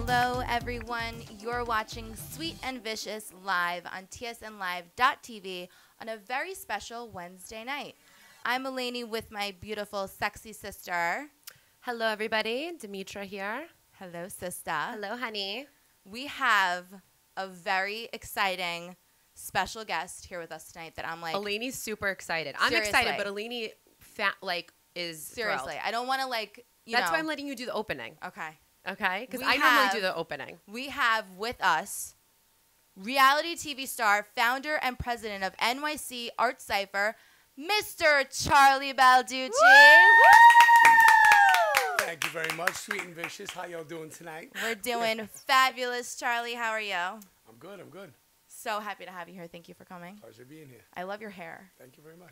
Hello, everyone. You're watching Sweet and Vicious live on tsnlive.tv on a very special Wednesday night. I'm Eleni with my beautiful, sexy sister. Hello, everybody. Demetra here. Hello, sister. Hello, honey. We have a very exciting special guest here with us tonight that I'm like... Eleni's super excited. I'm Seriously. excited, but Eleni is Seriously. thrilled. I don't want to like, That's why I'm letting you do the opening. Okay. Okay? Because We I normally have- do the opening. We have with us reality TV star, founder, and president of NYCartscypher, Mr. Charlie Balducci. Thank you very much, Sweet and Vicious. How y'all doing tonight? We're doing fabulous, Charlie. How are you? I'm good. I'm good. So happy to have you here. Thank you for coming. Pleasure being here. I love your hair. Thank you very much.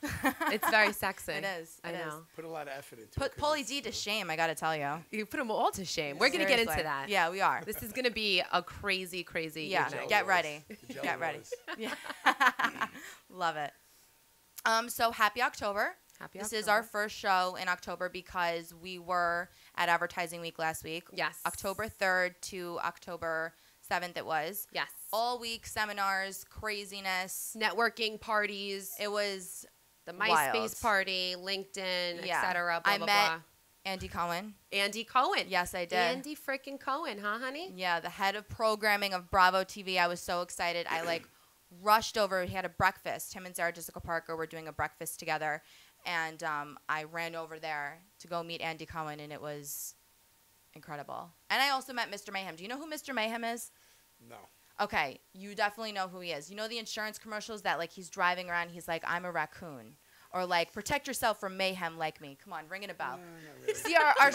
It's very sexy. It is. I know. Put a lot of effort into Put it. Pauly D to shame, I got to tell you. You put them all to shame. We're going to get into Seriously. that. Yeah, we are. This is going to be a crazy, crazy Yeah, evening. get ready. The Get ready. Jellos. Yeah. Love it. So happy October. Happy This October. is our first show in October because we were at Advertising Week last week. Yes. October 3rd to October 7th it was. Yes. All week, seminars, craziness. Networking parties, It was the MySpace wild. party, LinkedIn, Yeah. etc. Blah, I blah, met blah. Andy Cohen. Andy Cohen. Yes, I did. Andy freaking Cohen, huh, honey? Yeah, the head of programming of Bravo TV. I was so excited. I like rushed over. He had a breakfast. Him and Sarah Jessica Parker were doing a breakfast together. And I ran over there to go meet Andy Cohen, and it was incredible. And I also met Mr. Mayhem. Do you know who Mr. Mayhem is? No. Okay, you definitely know who he is. You know the insurance commercials that, like, he's driving around, he's like, I'm a raccoon. Or, like, protect yourself from mayhem like me. Come on, ring it a bell. No, not really. See, our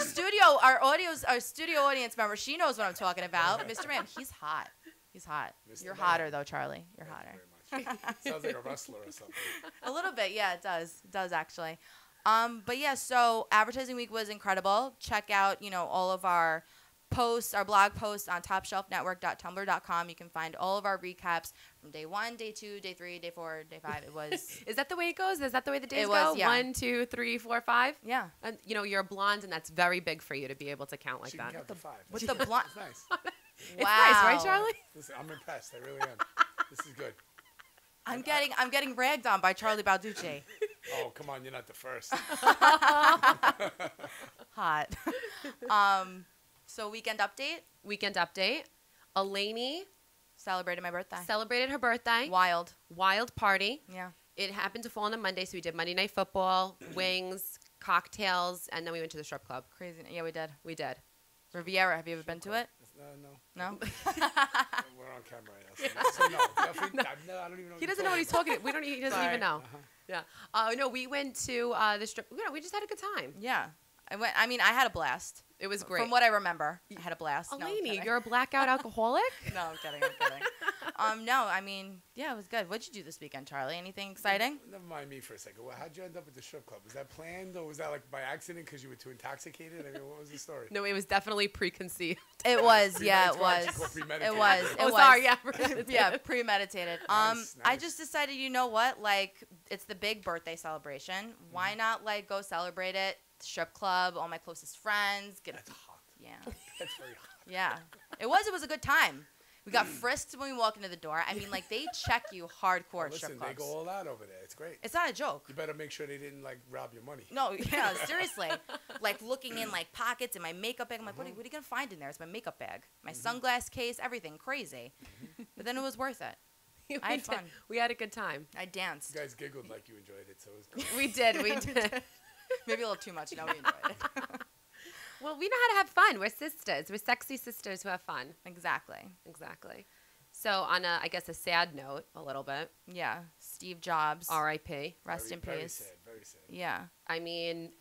studio audience member, she knows what I'm talking about. Mr. Mayhem, he's hot. He's hot. Mr. You're Mayhem. hotter, though, Charlie. You're Thank hotter. you very much. Sounds like a wrestler or something. A little bit, yeah, it does. It does, actually. But, yeah, so Advertising Week was incredible. Check out, all of our posts, our blog posts on topshelfnetwork.tumblr.com. You can find all of our recaps from day 1, day 2, day 3, day 4, day 5. It was, Is that the way it goes? Is that the way the days It was, go? yeah. 1, 2, 3, 4, 5? yeah. And you're blonde, and that's very big for you to be able to count like She that. can count to 5. With the blonde. It's nice. It's nice, right, Wow. Charlie? Listen, I'm impressed. I really am. This is good. I'm getting ragged on by Charlie Balducci. Oh, come on. You're not the first. Hot. So weekend update. Weekend update. Eleni Celebrated my birthday. celebrated her birthday. Wild. Wild party. Yeah. It happened to fall on a Monday, so we did Monday Night Football, wings, cocktails, and then we went to the strip club. Crazy. Yeah, we did. We did. Riviera. Have you ever been to it? No. No. We're on camera right now. So no. Definitely, no, I don't even know. He doesn't know what he's talking. He doesn't Sorry. even know. Uh-huh. Yeah. No, we went to the strip. We just had a good time. Yeah. I had a blast. It was great. From what I remember, I had a blast. No, I'm Eleni, kidding. you're a blackout alcoholic? No, I'm kidding. Yeah, it was good. What'd you do this weekend, Charlie? Anything exciting? Never mind me for a second. Well, how'd you end up at the strip club? Was that planned, or was that like by accident because you were too intoxicated? I mean, what was the story? No, it was definitely preconceived. It was. Yeah, it was. Premeditated. It was. Oh, It was. sorry. Yeah. Yeah, premeditated. Nice, I nice. just decided, you know what? Like, it's the big birthday celebration. Why not, like, go celebrate it? Strip club, all my closest friends. That's hot. Yeah. That's very hot. Yeah. It was a good time. We got frisked when we walked into the door. I mean, like, they check you hardcore at Listen, strip they clubs. go all out over there. It's great. It's not a joke. You better make sure they didn't like rob your money. No, yeah, seriously. Like, looking in, like, pockets and my makeup bag. I'm like, what are you going to find in there? It's my makeup bag. My sunglass case, everything. Crazy. But then it was worth it. I had fun. We had a good time. I danced. You guys giggled like you enjoyed it, so it was cool. We did. We did. Maybe a little too much. No, we enjoyed it. Well, we know how to have fun. We're sisters. We're sexy sisters who have fun. Exactly. Exactly. So on a, I guess, a sad note, a little bit. Yeah. Steve Jobs. R.I.P. Rest in Very peace. sad. Very sad. Yeah. I mean,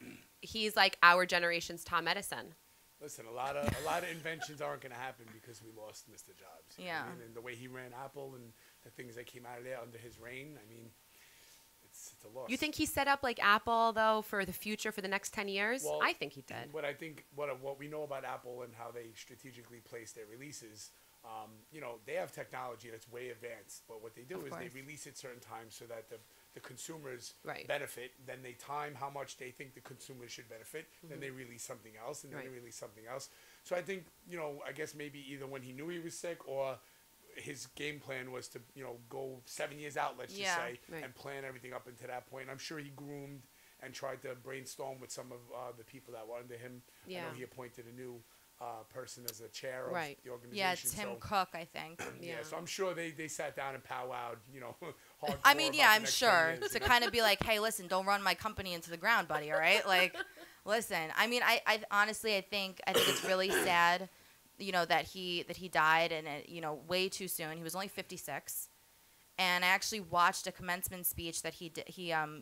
he's like our generation's Tom Edison. Listen, a lot of inventions aren't going to happen because we lost Mr. Jobs. You know what I Yeah. mean? And the way he ran Apple and the things that came out of there under his reign, I mean, it's a loss. You think he set up like Apple though for the future for the next 10 years? Well, I think he did. What we know about Apple and how they strategically place their releases, they have technology that's way advanced. But what they do Of is they course. release at certain times so that the the consumers Right. benefit. Then they time how much they think the consumers should benefit. Then they release something else, and then they Right. release something else. So I think, I guess maybe either when he knew he was sick or his game plan was to, go 7 years out, let's just say, Right. and plan everything up into that point. I'm sure he groomed and tried to brainstorm with some of the people that were under him. I Yeah. know he appointed a new person as a chair of Right. the organization. Yeah, Tim so, Cook, I think. yeah, so I'm sure they sat down and powwowed, hardcore I mean, about yeah, the I'm next 10 sure years, to kind of be like, hey, listen, don't run my company into the ground, buddy. All right, like, listen. I mean, I honestly, I think it's really sad, that he died and way too soon. He was only 56, and I actually watched a commencement speech that he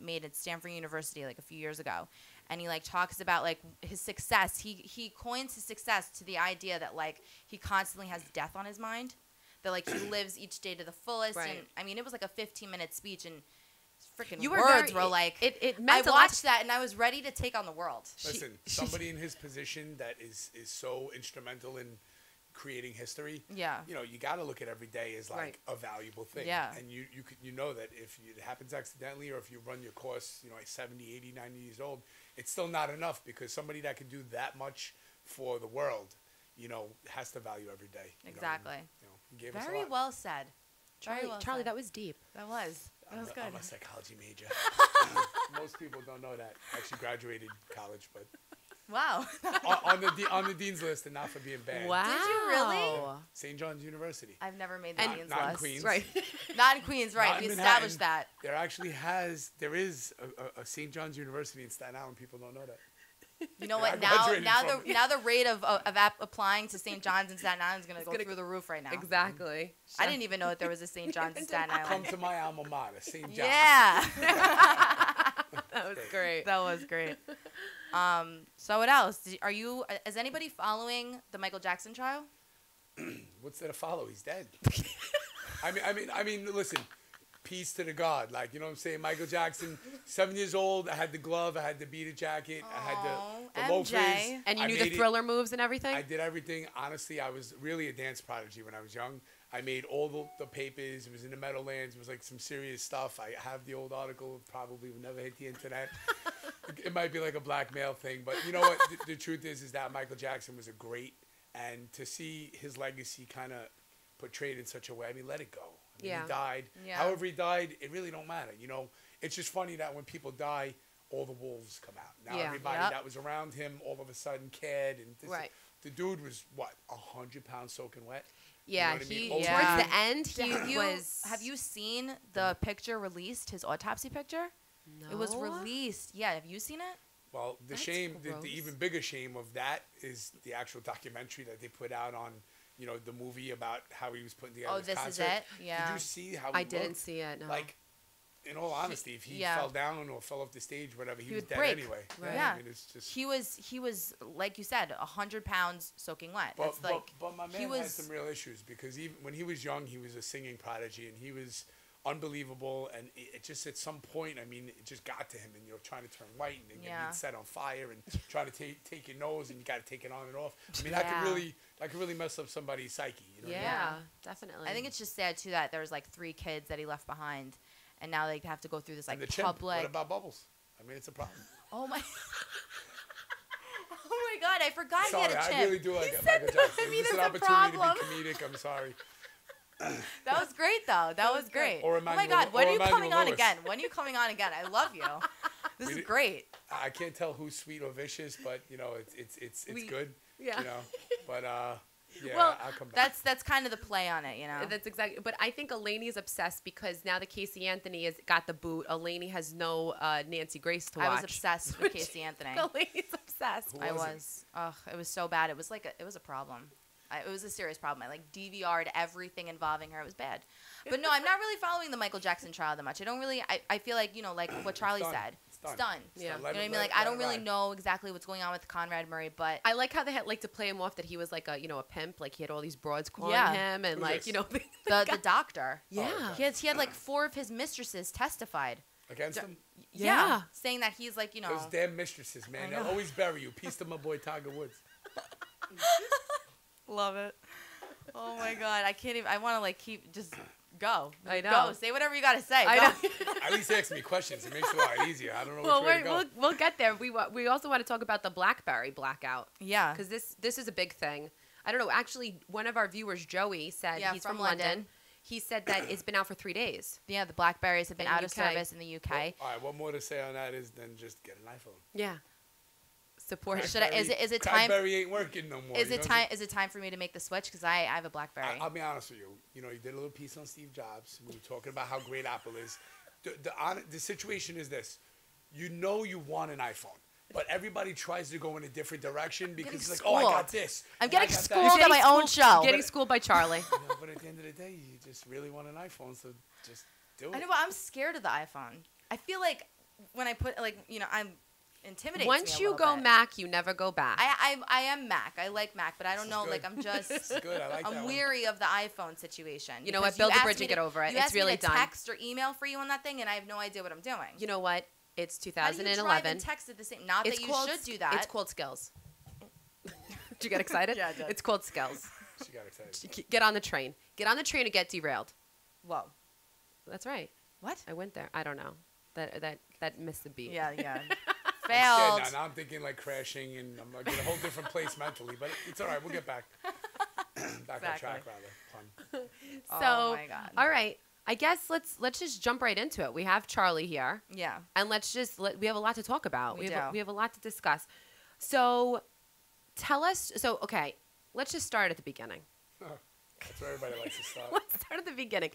made at Stanford University like a few years ago, and he like talks about like his success. He coins his success to the idea that like he constantly has death on his mind. That like he lives each day to the fullest, Right. and I mean it was like a 15-minute speech, and freaking You were words very- were like it I meant a lot. watched that and I was ready to take on the world. Listen, somebody in his position that is so instrumental in creating history. Yeah. You got to look at every day as like Right. a valuable thing. Yeah. And you know that if it happens accidentally or if you run your course, at 70, 80, 90 years old, it's still not enough because somebody that can do that much for the world, has to value every day. Exactly. He gave us a Very lot. well said. Very well Charlie, said. that was deep. That was good. I'm a psychology major. Most people don't know that. I actually graduated college, but Wow. on the dean's list and not for being bad. Wow. Did you really? St. John's University. I've never made the And- Queens Not in list. Queens. Right. Not in Queens, right? Not We in established Manhattan. that. There is a St. John's University in Staten Island. People don't know that. You know Yeah, what? I Now, graduated from the rate of applying to St. John's in Staten Island is going to go gonna- through the roof right now. Exactly. I didn't even know that there was a St. John's in Staten Come Island. to my alma mater, St. John's. Yeah. That was great. That was great. So what else? Is anybody following the Michael Jackson trial? What's there to follow? He's dead. I mean, listen. Peace to the God. Like, you know what I'm saying? Michael Jackson, 7 years old. I had the glove. I had the beaded jacket. I had the MJ. loafers. And you I knew made the it. Thriller moves and everything? I did everything. Honestly, I was really a dance prodigy when I was young. I made all the papers. It was in the Meadowlands. It was like some serious stuff. I have the old article. Probably will never hit the internet. It might be like a blackmail thing. But you know what? The truth is that Michael Jackson was a great. And to see his legacy kind of portrayed in such a way, I mean, let it go. I mean, Yeah. He died. Yeah. However he died, it really don't matter. It's just funny that when people die, all the wolves come out. Now Yeah. everybody Yep. that was around him all of a sudden cared. And Right. the dude was, what, 100 pounds soaking wet? Yeah, what I mean? he Old Yeah. towards dude. the end he was. Have you seen the picture released? His autopsy picture? No. It was released. Yeah. Have you seen it? Well, the That's shame, gross. the even bigger shame of that is the actual documentary that they put out on, the movie about how he was putting together Oh, his this concert. is it. Yeah. Did you see how he I didn't looked? see it. No. Like, in all honesty, if he yeah. fell down or fell off the stage, whatever, he was would dead break. anyway. Right. Yeah. I mean, it's just. He was like you said, 100 pounds soaking wet. That's But my man he was had some real issues because even when he was young, he was a singing prodigy and he was unbelievable. And it just at some point, I mean, it just got to him, and trying to turn white and then Yeah. getting set on fire and trying to take your nose and you got to take it on and off. I mean, Yeah. that could really mess up somebody's psyche. You know what I mean? yeah, Yeah. definitely. I think it's just sad too that there was like 3 kids that he left behind, and now they have to go through this like And the chimp. public. What about Bubbles? I mean, it's a problem. Oh my. Oh my God! I forgot Sorry, he had a chip. I really do like He Michael said Jackson. that. I mean, It's an it's a opportunity problem. to be comedic. I'm sorry. That was great though. That was great. Or Oh my Emmanuel- God! When or are you Emmanuel coming on Lewis. again? When are you coming on again? I love you. This We is did- great. I can't tell who's sweet or vicious, but it's We- good. yeah. But yeah, Well, I'll come back. That's kind of the play on it, you know. That's exactly. But I think Elaine's obsessed because now that Casey Anthony has got the boot, Elaine has no Nancy Grace to watch. I was obsessed with Casey Anthony. Elaine's obsessed. Who I was it? was. Ugh, it was so bad. It was like it was a problem. It was a serious problem. I like DVR'd everything involving her. It was bad. But no, I'm not really following the Michael Jackson trial that much. I don't really. I feel like like what Charlie done. said. It's done. It's done. It's Yeah. done. You Let know what I it- mean? Like let I it don't really ride. know exactly what's going on with Conrad Murray, but I like how they had to play him off that he was like a a pimp, like he had all these broads calling Yeah. him, and Who's like this? the doctor. yeah. okay. He had like 4 of his mistresses testified. Against him? Yeah. Saying that he's like Those damn mistresses, man. They'll always bury you. Peace to my boy Tiger Woods. Love it. Oh my God, I can't even. I want to like keep just Go. I know. Go. Say whatever you got to say. I Go. know. At least ask me questions. It makes it a lot easier. I don't know Well, which way to go. we'll get there. We also want to talk about the BlackBerry blackout. Yeah. Because this is a big thing. I don't know. Actually, one of our viewers, Joey, said he's from London. He said that it's been out for 3 days. Yeah, the Blackberries have been In out of UK. service in the UK. Well, all right, what more to say on that is than just get an iPhone. Yeah. Support. Should I? Is it time? BlackBerry ain't working no more. Is you it know? time? Is it time for me to make the switch? Because I have a BlackBerry. I'll be honest with you. You know, you did a little piece on Steve Jobs. We were talking about how great Apple is. The situation is this. You know you want an iPhone, but everybody tries to go in a different direction because it's like, oh, I got this. I'm and getting I got that. schooled at my own show. Getting schooled by Charlie. You know, but at the end of the day, you just really want an iPhone, so just do it. I know, but I'm scared of the iPhone. I feel like when I put I'm intimidates Once me a you little go bit. Mac, you never go back. I am Mac. I like Mac, but I don't This is know. good. Like I'm just. This is good. I like that I'm one. weary of the iPhone situation. You know because what? Build a asked bridge me and get over it. You It's asked me really to done. text or email for you on that thing, and I have no idea what I'm doing. You know what? It's How do you drive 2011. and text at the same? Not It's that you called, should do that. It's called skills. Did you get excited? Yeah, I did. It's called skills. She got excited. Get on the train. Get on the train and get derailed. Whoa. That's right. What? I went there. I don't know. That missed the beat. Yeah. Yeah, Failed. now I'm thinking like crashing, and I'm like in a whole different place mentally. But it's all right. We'll get back on track, rather. Pun. So, Oh my God. all right. I guess let's just jump right into it. We have Charlie here, Yeah. and we have a lot to talk about. We we do. have a lot to discuss. So, tell us. So, okay, let's just start at the beginning. That's where everybody likes to start. Let's start at the beginning.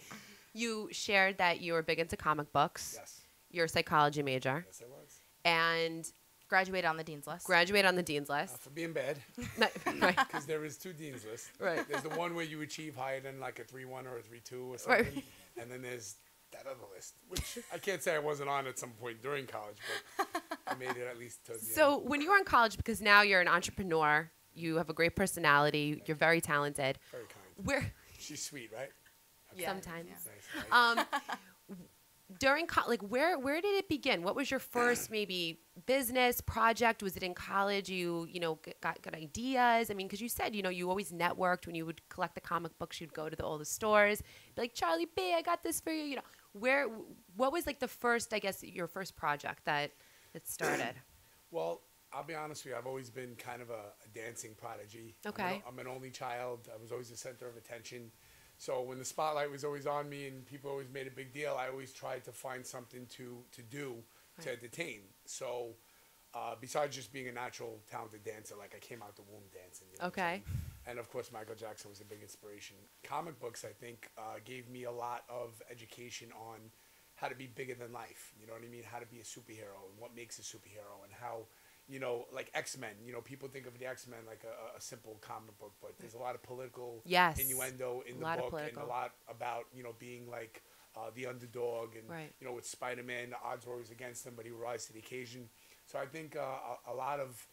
You shared that you were big into comic books. Yes. You're a psychology major, Yes, I was. and Graduated on the dean's list. graduated on the dean's list. For being bad, Right. because there is 2 dean's lists. Right. There's the one where you achieve higher than like a 3.1 or a 3.2 or something, Right. and then there's that other list, which I can't say I wasn't on at some point during college, but I made it at least to the end. So when you were in college, because now you're an entrepreneur, you have a great personality, you're very talented. Very kind. Where She's sweet, right? Yeah, sometimes. Nice. I like that. During where did it begin? What was your first maybe business project? Was it in college? You got good ideas. I mean, because you said you always networked when you would collect the comic books. You'd go to all the stores, be like, Charlie B, I got this for you. What was like the first, I guess, your first project that started? Well, I'll be honest with you. I've always been kind of a dancing prodigy. Okay. I'm an only child. I was always the center of attention. So when the spotlight was always on me and people always made a big deal, I always tried to find something to do to entertain. So besides just being a natural talented dancer, like I came out the womb dancing. You know what I'm Okay. saying? And of course, Michael Jackson was a big inspiration. Comic books, I think, gave me a lot of education on how to be bigger than life. You know what I mean? How to be a superhero and what makes a superhero and how, like X-Men. People think of the X-Men like a simple comic book, but there's a lot of political Yes. innuendo in the book and a lot about, being like the underdog. And, Right. with Spider-Man, the odds were always against him, but he rose to the occasion. So I think a lot of,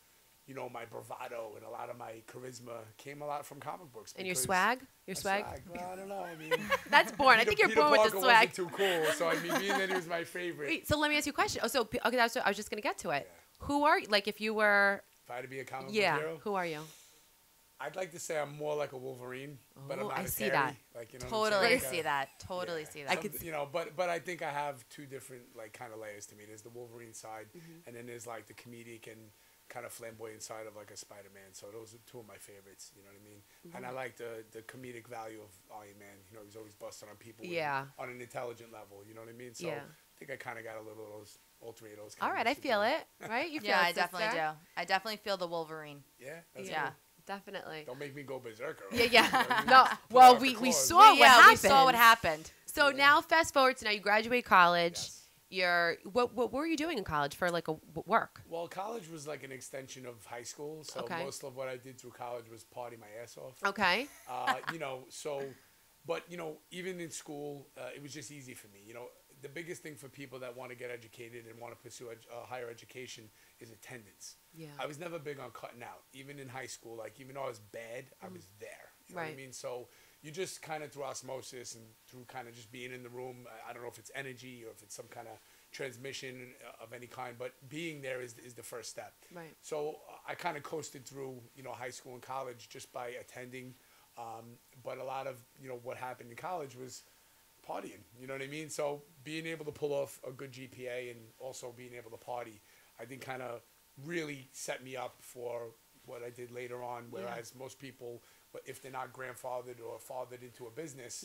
my bravado and a lot of my charisma came a lot from comic books. And your because swag? Your my swag? Well, I don't know. I mean, That's born. I think you're Peter born with Parker the swag. wasn't too cool. So I mean, being that he was my favorite. Wait, so let me ask you a question. Oh, so okay, that's what I was just gonna get to it. Yeah. Who are you? Like, if you were, If I had to be a comic book yeah, hero, who are you? I'd like to say I'm more like a Wolverine, but I'm Oh, not I a see Terry. that. Like, what I'm Totally saying? see that. Totally see that. I could but I think I have 2 different kind of layers to me. There's the Wolverine side, Mm-hmm. and then there's like the comedic and kind of flamboyant side of like a Spider-Man. So those are 2 of my favorites. You know what I mean? Mm-hmm. And I like the comedic value of Iron Man. He's always busting on people. Yeah. On an intelligent level. You know what I mean? So Yeah. I think I kind of got a little of those alter egos. All right, I feel it. Right? You feel Yeah, it, I definitely sister? do. I definitely feel the Wolverine. Yeah. That's Yeah. cool. Definitely. Don't make me go berserker. Yeah, yeah. No. Well, we saw what happened. We saw what happened. So now, fast forward to now, you graduate college. Yes. What were you doing in college for like work? Well, college was like an extension of high school, so Okay. most of what I did through college was party my ass off. Okay. But even in school, it was just easy for me. The biggest thing for people that want to get educated and want to pursue higher education is attendance. Yeah. I was never big on cutting out. Even in high school, like even though I was bad, I was there. You know what I Right. mean? So you just kind of through osmosis and through kind of just being in the room. I don't know if it's energy or if it's some kind of transmission of any kind, but being there is the first step. Right. So I kind of coasted through, high school and college just by attending. But a lot of, what happened in college was partying. You know what I mean? So being able to pull off a good GPA and also being able to party, I think kind of really set me up for what I did later on. Whereas most people, if they're not grandfathered or fathered into a business,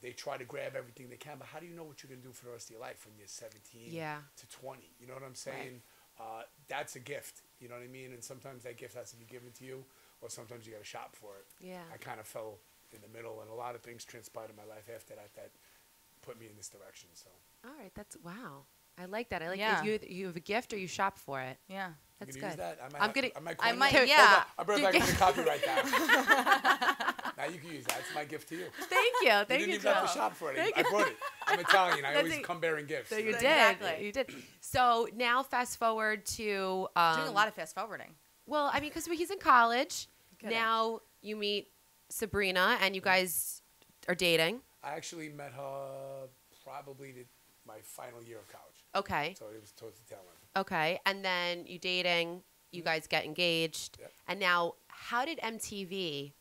they try to grab everything they can. But how do you know what you're going to do for the rest of your life when you're 17 to 20? You know what I'm saying? Right. That's a gift. You know what I mean? And sometimes that gift has to be given to you, or sometimes you got to shop for it. Yeah. I kind of fell in the middle, and a lot of things transpired in my life after that put me in this direction. So. All right, that's wow. I like that. I like that you have a gift or you shop for it. Yeah, that's good. Use that? I might. Yeah. I'll bring it back to copyright that. Now you can use that. It's my gift to you. Thank you. Thank you. You didn't even have to shop for it. I brought it. I'm Italian. I always come bearing gifts. So you did. Exactly. You did. So now fast forward to doing a lot of fast forwarding. Well, I mean, because he's in college. Now you meet Sabrina, and you guys are dating. I actually met her probably my final year of college. Okay. So it was towards the tail end. Okay, and then you dating, you guys get engaged, and now how did MTV?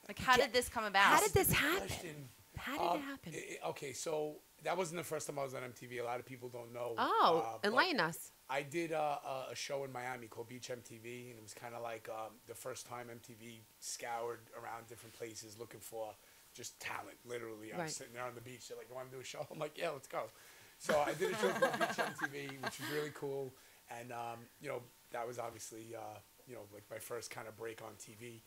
Like, how did this come about? How did this happen? How did it happen? Okay, so that wasn't the first time I was on MTV. A lot of people don't know. Oh, enlighten us. I did a show in Miami called Beach MTV, and it was kind of like the first time MTV scoured around different places looking for just talent, literally. I was sitting there on the beach. They're like, you want to do a show? I'm like, yeah, let's go. So I did a show called Beach MTV, which was really cool. And, that was obviously, like my first kind of break on TV,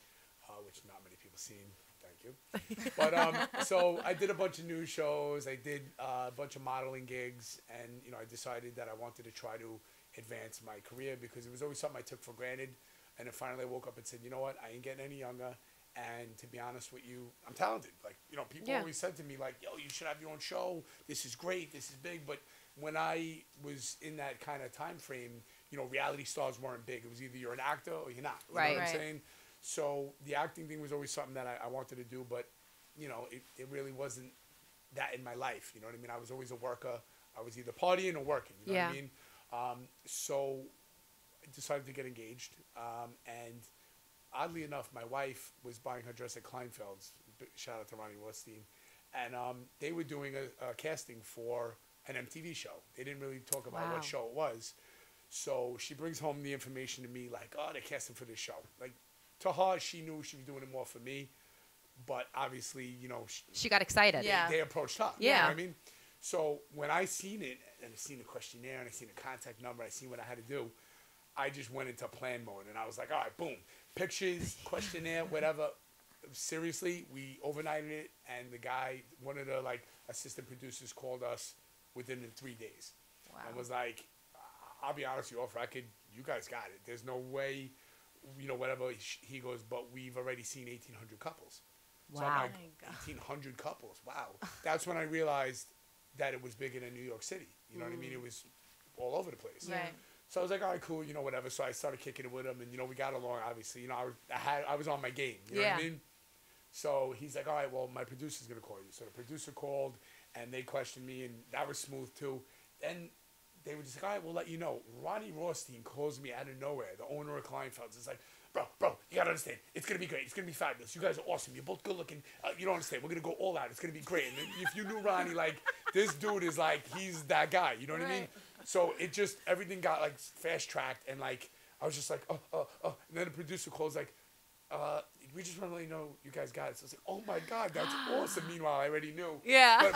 which not many people seen. Thank you. But so I did a bunch of news shows. I did a bunch of modeling gigs. And, I decided that I wanted to try to advance my career because it was always something I took for granted. And then finally I woke up and said, you know what? I ain't getting any younger. And to be honest with you, I'm talented. Like, people always said to me, like, yo, you should have your own show. This is great. This is big. But when I was in that kind of time frame, reality stars weren't big. It was either you're an actor or you're not. You know what I'm saying? So the acting thing was always something that I wanted to do. But, it really wasn't that in my life. You know what I mean? I was always a worker. I was either partying or working. You know what I mean? So I decided to get engaged. And oddly enough, my wife was buying her dress at Kleinfeld's. Shout out to Ronnie Rothstein. And they were doing a casting for an MTV show. They didn't really talk about what show it was. So she brings home the information to me like, oh, they're casting for this show. Like, to her, she knew she was doing it more for me. But obviously, she got excited. They approached her. You know what I mean? So when I seen it, and I seen the questionnaire, and I seen the contact number, I seen what I had to do, I just went into plan mode. And I was like, all right, boom. Pictures, questionnaire, whatever. Seriously, we overnighted it, and the guy, one of the assistant producers, called us within 3 days, and was like, "I'll be honest with you, offer, you guys got it. There's no way, whatever." He goes, "But we've already seen 1,800 couples." Wow. So I'm like, 1,800 couples. Wow. That's when I realized that it was bigger than New York City. You know what I mean? It was all over the place. Right. So I was like, all right, cool, whatever. So I started kicking it with him, and we got along. Obviously, I was on my game. You know what I mean? So he's like, all right, well, my producer's gonna call you. So the producer called, and they questioned me, and that was smooth too. Then they were just like, all right, we'll let you know. Ronnie Rothstein calls me out of nowhere, the owner of Kleinfeld's. It's like, bro, you gotta understand, it's gonna be great. It's gonna be fabulous. You guys are awesome. You're both good looking. You don't understand. We're gonna go all out. It's gonna be great. And if you knew Ronnie, this dude is he's that guy. You know what I mean? So it just, everything got fast tracked, and I was just like, oh. And then the producer calls we just want to let you know you guys got it. So I was like, oh my God, that's awesome. Meanwhile, I already knew. Yeah.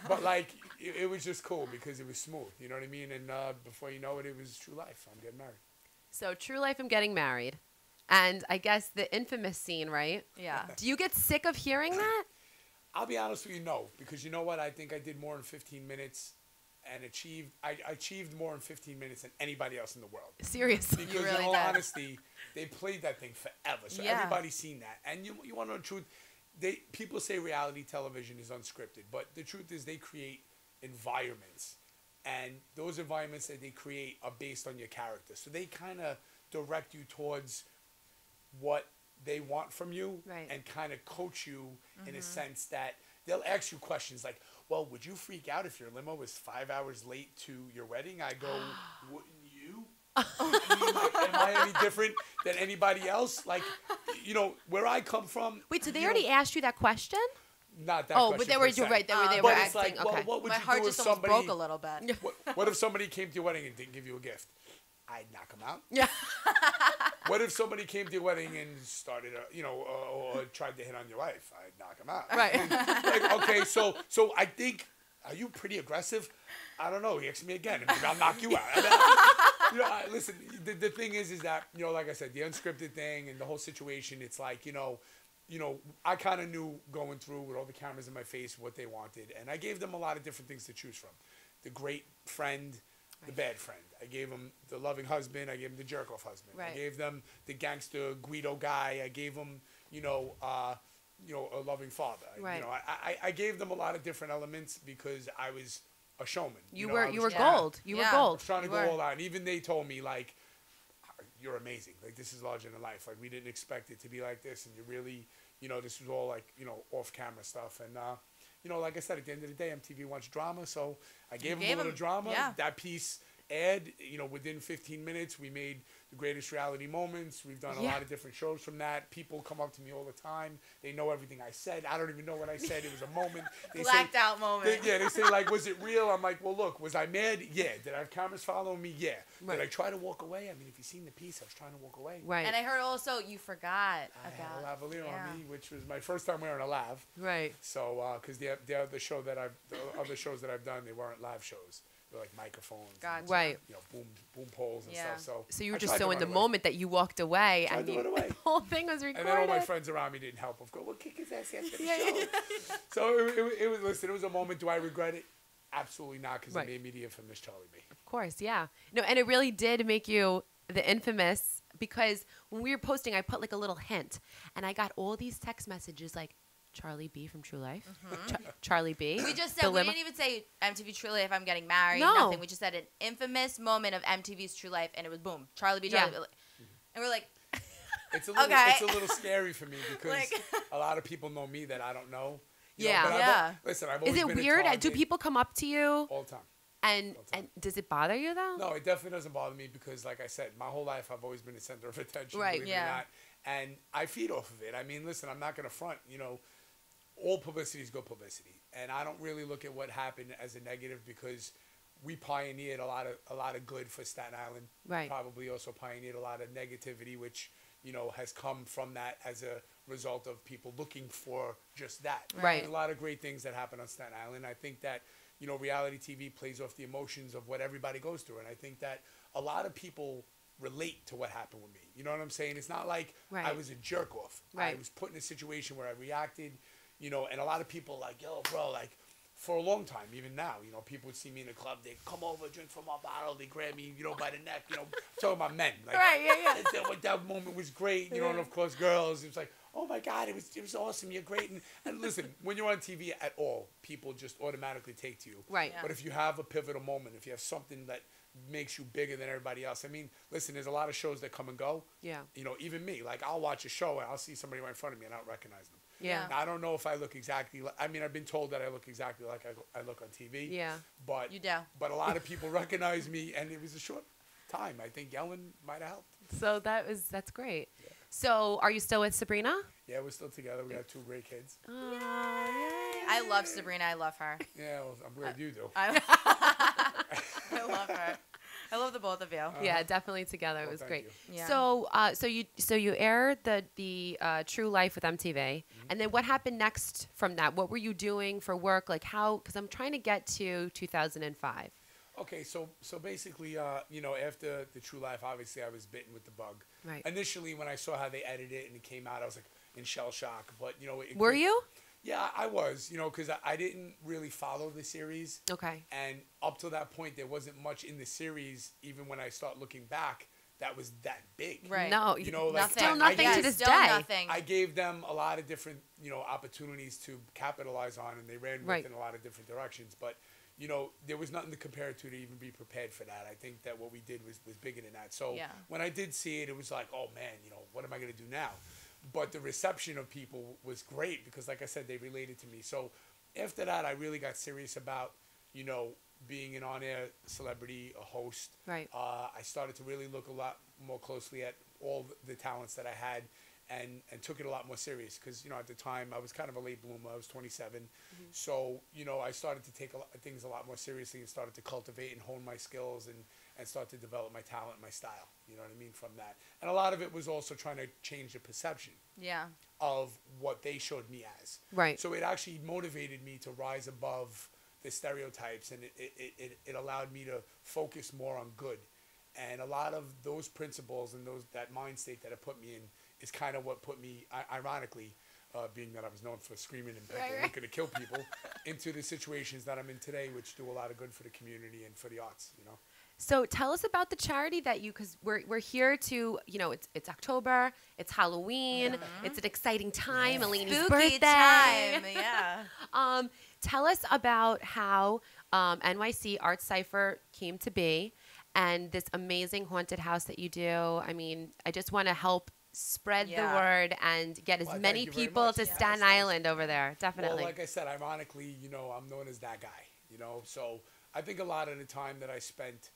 But it was just cool because it was smooth. You know what I mean? And before you know it, it was True Life. I'm getting married. So True Life, I'm getting married. And I guess the infamous scene, right? Yeah. Do you get sick of hearing that? I'll be honest with you, no. Because you know what? I think I did more in 15 minutes and I achieved more in 15 minutes than anybody else in the world. Seriously. Because really in all did. honesty, they played that thing forever. So everybody's seen that. And you want to know the truth? People say reality television is unscripted. But the truth is they create environments. And those environments that they create are based on your character. So they kind of direct you towards what they want from you and kind of coach you in a sense that they'll ask you questions like, well, would you freak out if your limo was 5 hours late to your wedding? I go, wouldn't you? Am I any different than anybody else? Where I come from. Wait, so they already asked you that question? not that Oh, question but they per were se. right. They were But acting. it's like, Okay. well, what would My you heart do if just almost somebody broke a little bit. what if somebody came to your wedding and didn't give you a gift? I'd knock them out. Yeah. What if somebody came to your wedding and started, or tried to hit on your wife? I'd knock them out. Right. Like, okay, so I think, are you pretty aggressive? I don't know. He asked me again. Maybe I'll knock you out. Listen, the thing is that, like I said, the unscripted thing and the whole situation, it's like, I kind of knew going through with all the cameras in my face what they wanted. And I gave them a lot of different things to choose from. The great friend, the bad friend. I gave them the loving husband. I gave them the jerk-off husband. Right. I gave them the gangster Guido guy. I gave them, a loving father. Right. I gave them a lot of different elements because I was a showman. You I were was gold. You were Yeah. I gold. was trying to You go were. all out. And even they told me, like, you're amazing. Like, this is larger than life. Like, we didn't expect it to be like this. And you really, this was all, like, off-camera stuff. And, like I said, at the end of the day, MTV wants drama. So I gave them a little drama. yeah. That piece within 15 minutes, we made the greatest reality moments. We've done a lot of different shows from that. People come up to me all the time. They know everything I said. I don't even know what I said. It was a moment. They Blacked out moment. They say, like, was it real? I'm like, well, look, was I mad? Yeah. Did I have cameras following me? Yeah. Right. Did I try to walk away? I mean, if you've seen the piece, I was trying to walk away. Right. And I heard also you forgot I about. had a lavalier yeah. on me, which was my first time wearing a lav. Right. So, because the other shows that I've done, they weren't live shows. They're like microphones. Gotcha. And, Right. boom poles and Yeah. stuff. So you were I just tried to so in run the away. moment that you walked away, Tried and to run away. the whole thing was recorded. And then all my friends around me didn't help. Of course, well, kick his ass after the Yeah, show. yeah. So it was. Listen, it was a moment. Do I regret it? Absolutely not, because Right. it made me the infamous Charlie B. Of course, yeah. No, and it really did make you the infamous, because when we were posting, I put like a little hint, and I got all these text messages like, Charlie B from True Life, Charlie B. We just said, we Dilemma. didn't even say MTV True Life, I'm getting married, No. nothing. We just said an infamous moment of MTV's True Life, and it was boom, Charlie B. Charlie Yeah. B. And we're like, It's a little. Okay. It's a little scary for me because Like- a lot of people know me that I don't know. Yeah. But Yeah. Listen, I've Is always it been a weird? Do target people come up to you all the time? and All the time. does it bother you though? No, it definitely doesn't bother me because, like I said, my whole life I've always been the center of attention. Right, believe it yeah. or not. And I feed off of it. I mean, listen, I'm not going to front. All publicity is good publicity, and I don't really look at what happened as a negative because we pioneered a lot of good for Staten Island. Right. Probably also pioneered a lot of negativity, which has come from that as a result of people looking for just that. Right. There's a lot of great things that happen on Staten Island. I think that reality TV plays off the emotions of what everybody goes through, and I think that a lot of people relate to what happened with me. You know what I'm saying? It's not like Right. I was a jerk off. Right. I was put in a situation where I reacted. And a lot of people like, yo, bro, like, for a long time, even now, people would see me in a club, they'd come over, drink from my bottle, they grab me, by the neck, talking about men. Like, Right, yeah. that moment was great, and of course, girls, it was like, oh my God, it was awesome, you're great. And listen, when you're on TV at all, people just automatically take to you. Right. Yeah. But if you have a pivotal moment, if you have something that makes you bigger than everybody else, I mean, listen, there's a lot of shows that come and go. Yeah. Even me, like, I'll watch a show and I'll see somebody right in front of me and I don't recognize them. Yeah. Now, I don't know if I look exactly like, I mean, I've been told that I look exactly like I look on TV. Yeah. But You do. But a lot of people recognize me, and it was a short time. I think yelling might have helped. So that's great. So are you still with Sabrina? Yeah, we're still together. We got 2 great kids. I love Sabrina. I love her. Yeah, well, I'm glad you do. I love her. I love the both of you. Yeah, definitely together. It Well, was thank great. you. Yeah. So you aired the True Life with MTV, and then what happened next from that? What were you doing for work? Like how? Because I'm trying to get to 2005. Okay, so basically, after the True Life, obviously I was bitten with the bug. Right. Initially, when I saw how they edited it and it came out, I was like in shell shock. But Were you? Yeah, I was. Because I didn't really follow the series. Okay. And up to that point, there wasn't much in the series. Even when I start looking back, that was that big. Right. No, Like, Nothing. still nothing I to gave- this still day. nothing. I gave them a lot of different, opportunities to capitalize on, and they ran with Right. in a lot of different directions. But, there was nothing to compare it to even be prepared for that. I think that what we did was bigger than that. So Yeah. when I did see it, it was like, oh man, what am I going to do now? But the reception of people was great because, like I said, they related to me. So after that, I really got serious about, being an on-air celebrity, a host. Right. I started to really look a lot more closely at all the talents that I had and took it a lot more serious because, you know, at the time I was kind of a late bloomer. I was 27. So, you know, I started to take things a lot more seriously and started to cultivate and hone my skills and start to develop my talent and my style, you know what I mean, from that. And a lot of it was also trying to change the perception of what they showed me as. Right. So it actually motivated me to rise above the stereotypes, and it allowed me to focus more on good. And a lot of those principles and that mind state that it put me in is kind of what put me, ironically, being that I was known for screaming and looking to kill people, into the situations that I'm in today, which do a lot of good for the community and for the arts, you know. So tell us about the charity that because we're here to, you know, it's October, it's Halloween, it's an exciting time, Elaine's Spooky birthday. time, yeah. Tell us about how NYCartscypher came to be and this amazing haunted house that you do. I mean, I just want to help spread the word and get as many people to Staten Island over there. Definitely. Well, like I said, ironically, you know, I'm known as that guy, you know. So I think a lot of the time that I spent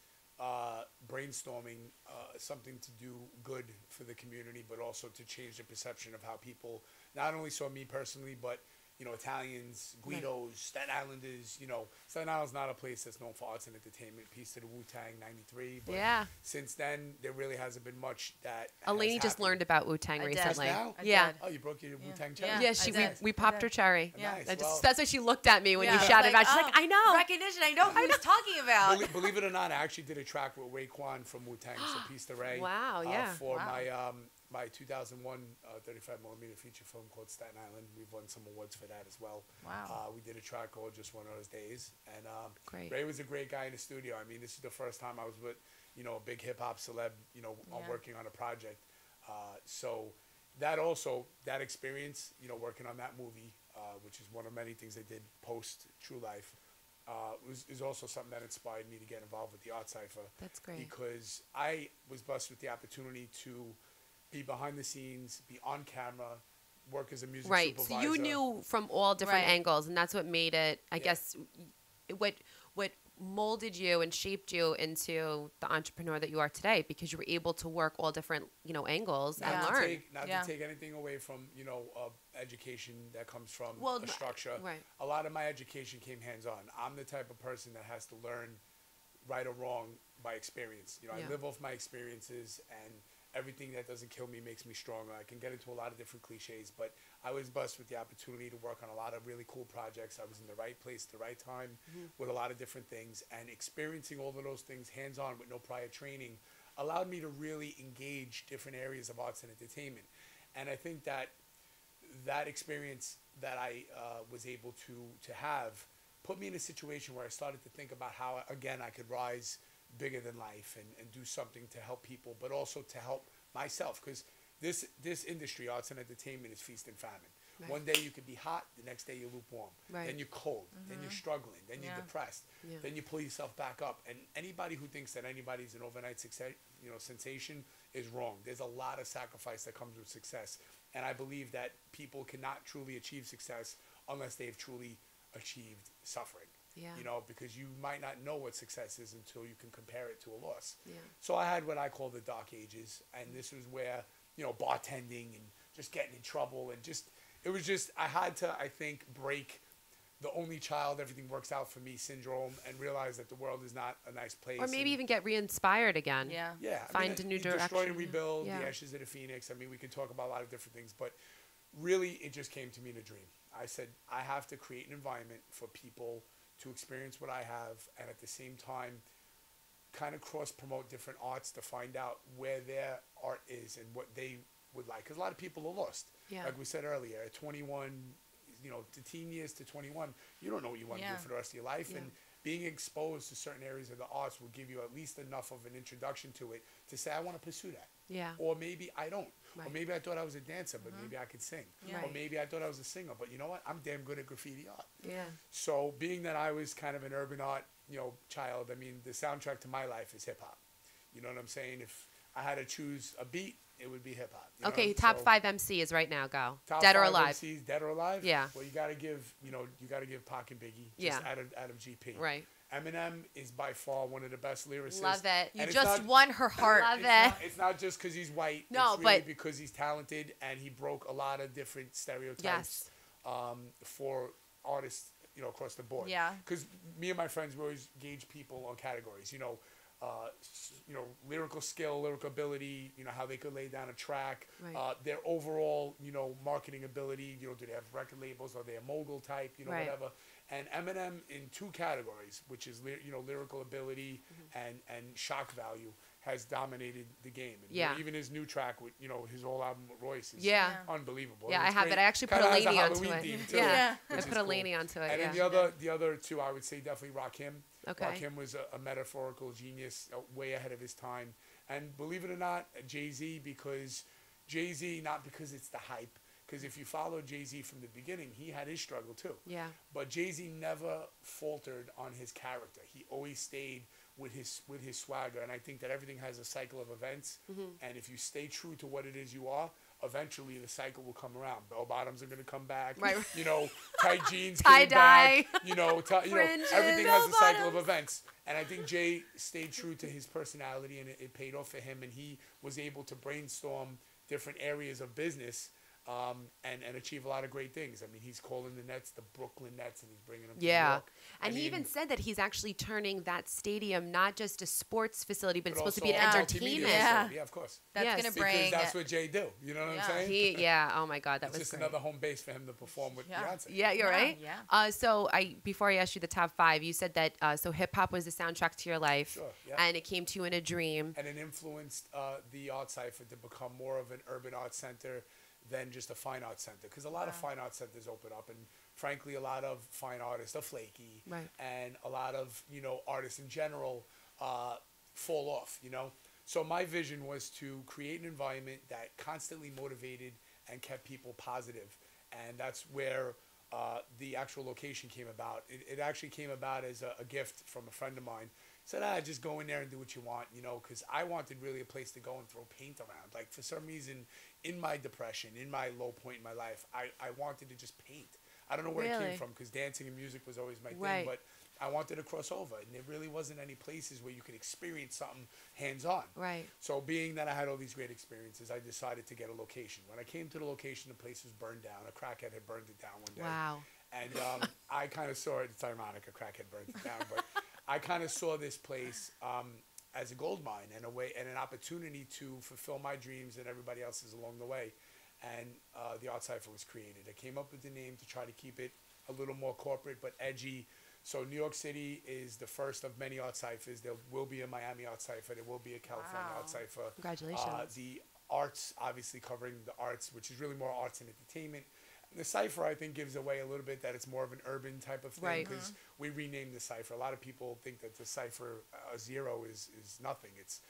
brainstorming something to do good for the community, but also to change the perception of how people not only saw me personally, but, you know, Italians, Guidos, Staten Islanders, you know, Staten Island's not a place that's known for arts and entertainment. Peace to the Wu-Tang, 93. But since then, there really hasn't been much that Elaine just learned about Wu-Tang recently. Now? Yeah. Oh, you broke your Wu-Tang cherry? Yeah, we popped her cherry. Nice. That's why she looked at me when you shouted out. She's like, I know. Recognition, I know who he's talking about. Believe it or not, I actually did a track with Raekwon from Wu-Tang, so Peace to Ray. Wow, yeah. For my 2001 35mm feature film called Staten Island. We've won some awards for that as well. Wow. We did a track called Just One of Those Days. And Great. Ray was a great guy in the studio. I mean, this is the first time I was with, you know, a big hip-hop celeb, you know, working on a project. So that experience, you know, working on that movie, which is one of many things I did post True Life, is also something that inspired me to get involved with the Art Cypher. That's great. Because I was blessed with the opportunity to be behind the scenes, be on camera, work as a music supervisor. So you knew from all different angles, and that's what made it, I guess, what molded you and shaped you into the entrepreneur that you are today, because you were able to work all different, you know, angles and learn. Not to take anything away from, you know, education that comes from a structure. Right. A lot of my education came hands-on. I'm the type of person that has to learn right or wrong by experience. You know, I live off my experiences, and everything that doesn't kill me makes me stronger. I can get into a lot of different cliches, but I was blessed with the opportunity to work on a lot of really cool projects. I was in the right place at the right time with a lot of different things, and experiencing all of those things hands-on with no prior training allowed me to really engage different areas of arts and entertainment. And I think that experience that I was able to have put me in a situation where I started to think about how, again, I could rise bigger than life and do something to help people, but also to help myself, because this industry, arts and entertainment, is feast and famine. Right. One day you could be hot, the next day you're lukewarm, then you're cold, then you're struggling, then you're depressed, then you pull yourself back up. And anybody who thinks that anybody's an overnight success, you know, sensation, is wrong. There's a lot of sacrifice that comes with success, and I believe that people cannot truly achieve success unless they've truly achieved suffering. You know, because you might not know what success is until you can compare it to a loss. So I had what I call the dark ages, and this was where, you know, bartending and just getting in trouble, and I had to, I think, break the only child everything works out for me syndrome and realize that the world is not a nice place. Or maybe even get re-inspired again. Find a new direction. Destroy and rebuild, the ashes of the phoenix. I mean, we can talk about a lot of different things, but really it just came to me in a dream. I said, I have to create an environment for people to experience what I have, and at the same time kind of cross-promote different arts to find out where their art is and what they would like. Because a lot of people are lost. Like we said earlier, at 21, you know, to teen years to 21, you don't know what you want to do for the rest of your life. And being exposed to certain areas of the arts will give you at least enough of an introduction to it to say, I want to pursue that. Or maybe I don't. Or maybe I thought I was a dancer, but maybe I could sing. Or maybe I thought I was a singer, but you know what? I'm damn good at graffiti art. So being that I was kind of an urban art, you know, child, I mean, the soundtrack to my life is hip hop. You know what I'm saying? If I had to choose a beat, it would be hip hop. Okay, top 5 MCs right now. Go. Top dead or 5 alive. MCs, dead or alive. Yeah. Well, you got to give, you know, Pac and Biggie. Just out of GP. Right. Eminem is by far one of the best lyricists. Love it. You And it's just not- won her heart. Love It's it. not, it's not just because he's white. No, it's really but- because he's talented and he broke a lot of different stereotypes Yes. for artists, across the board. Yeah. Because me and my friends, we always gauge people on categories. Lyrical skill, lyrical ability. How they could lay down a track. Right. Their overall, marketing ability. Do they have record labels? Are they a mogul type? Right. Whatever. And Eminem in two categories, which is lyrical ability and shock value, has dominated the game. And Yeah. even his new track with his whole album with Royce is Yeah. unbelievable. Yeah, And I it's have great. it. I actually put Kinda a has lady onto Halloween it. theme, too, Yeah. which I is put a cool. lady onto it. And Yeah. then the other two, I would say definitely Rakim. Okay. Rakim was a metaphorical genius, way ahead of his time. And believe it or not, Jay-Z, because Jay-Z, not because it's the hype, because if you follow Jay-Z from the beginning, he had his struggle too. Yeah. But Jay-Z never faltered on his character. He always stayed with his swagger. And I think that everything has a cycle of events. And if you stay true to what it is you are, eventually the cycle will come around. Bell bottoms are going to come back. Right. Tight jeans Tie came back. dye. Fringes. Everything has a Bell cycle of bottoms. events. And I think Jay stayed true to his personality, and it paid off for him. And he was able to brainstorm different areas of business and achieve a lot of great things. I mean, he's calling the Nets the Brooklyn Nets, and he's bringing them to New York. And he even said that he's actually turning that stadium not just a sports facility, but it's supposed to be an also a multimedia entertainment. Yeah. facility. Yeah, of course. That's Yes. gonna Because bring. that's what Jay do. You know what Yeah. I'm saying? Oh my God, that It's was just great. another home base for him to perform with Yeah. Beyonce. Yeah, you're Yeah, right. yeah. So before I asked you the top 5, you said that so hip hop was the soundtrack to your life, Sure, yeah. and it came to you in a dream. And it influenced the Art Cypher to become more of an urban art center than just a fine art center. Because a lot of fine art centers open up, and frankly, a lot of fine artists are flaky, Right. and a lot of artists in general fall off. So my vision was to create an environment that constantly motivated and kept people positive, and that's where the actual location came about. It actually came about as a gift from a friend of mine. He said, just go in there and do what you want, because I wanted really a place to go and throw paint around. Like, for some reason, in my depression, in my low point in my life, I wanted to just paint. I don't know where it Really? came from, because dancing and music was always my Right. thing, but I wanted to cross over, and there really wasn't any places where you could experience something hands-on. Right. So being that I had all these great experiences, I decided to get a location. When I came to the location, the place was burned down. A crackhead had burned it down one day. Wow. And I kind of saw it. It's ironic, a crackhead burned it down, but I kind of saw this place as a gold mine and an opportunity to fulfill my dreams and everybody else's along the way. And the Art Cypher was created. I came up with the name to try to keep it a little more corporate but edgy. So New York City is the first of many Art Cyphers. There will be a Miami Art Cypher. There will be a California Wow. Art Cypher. Congratulations. The arts, obviously covering the arts, which is really more arts and entertainment. And the Cypher, I think, gives away a little bit that it's more of an urban type of thing, Right. because we renamed the Cypher. A lot of people think that the Cypher, zero is nothing. It's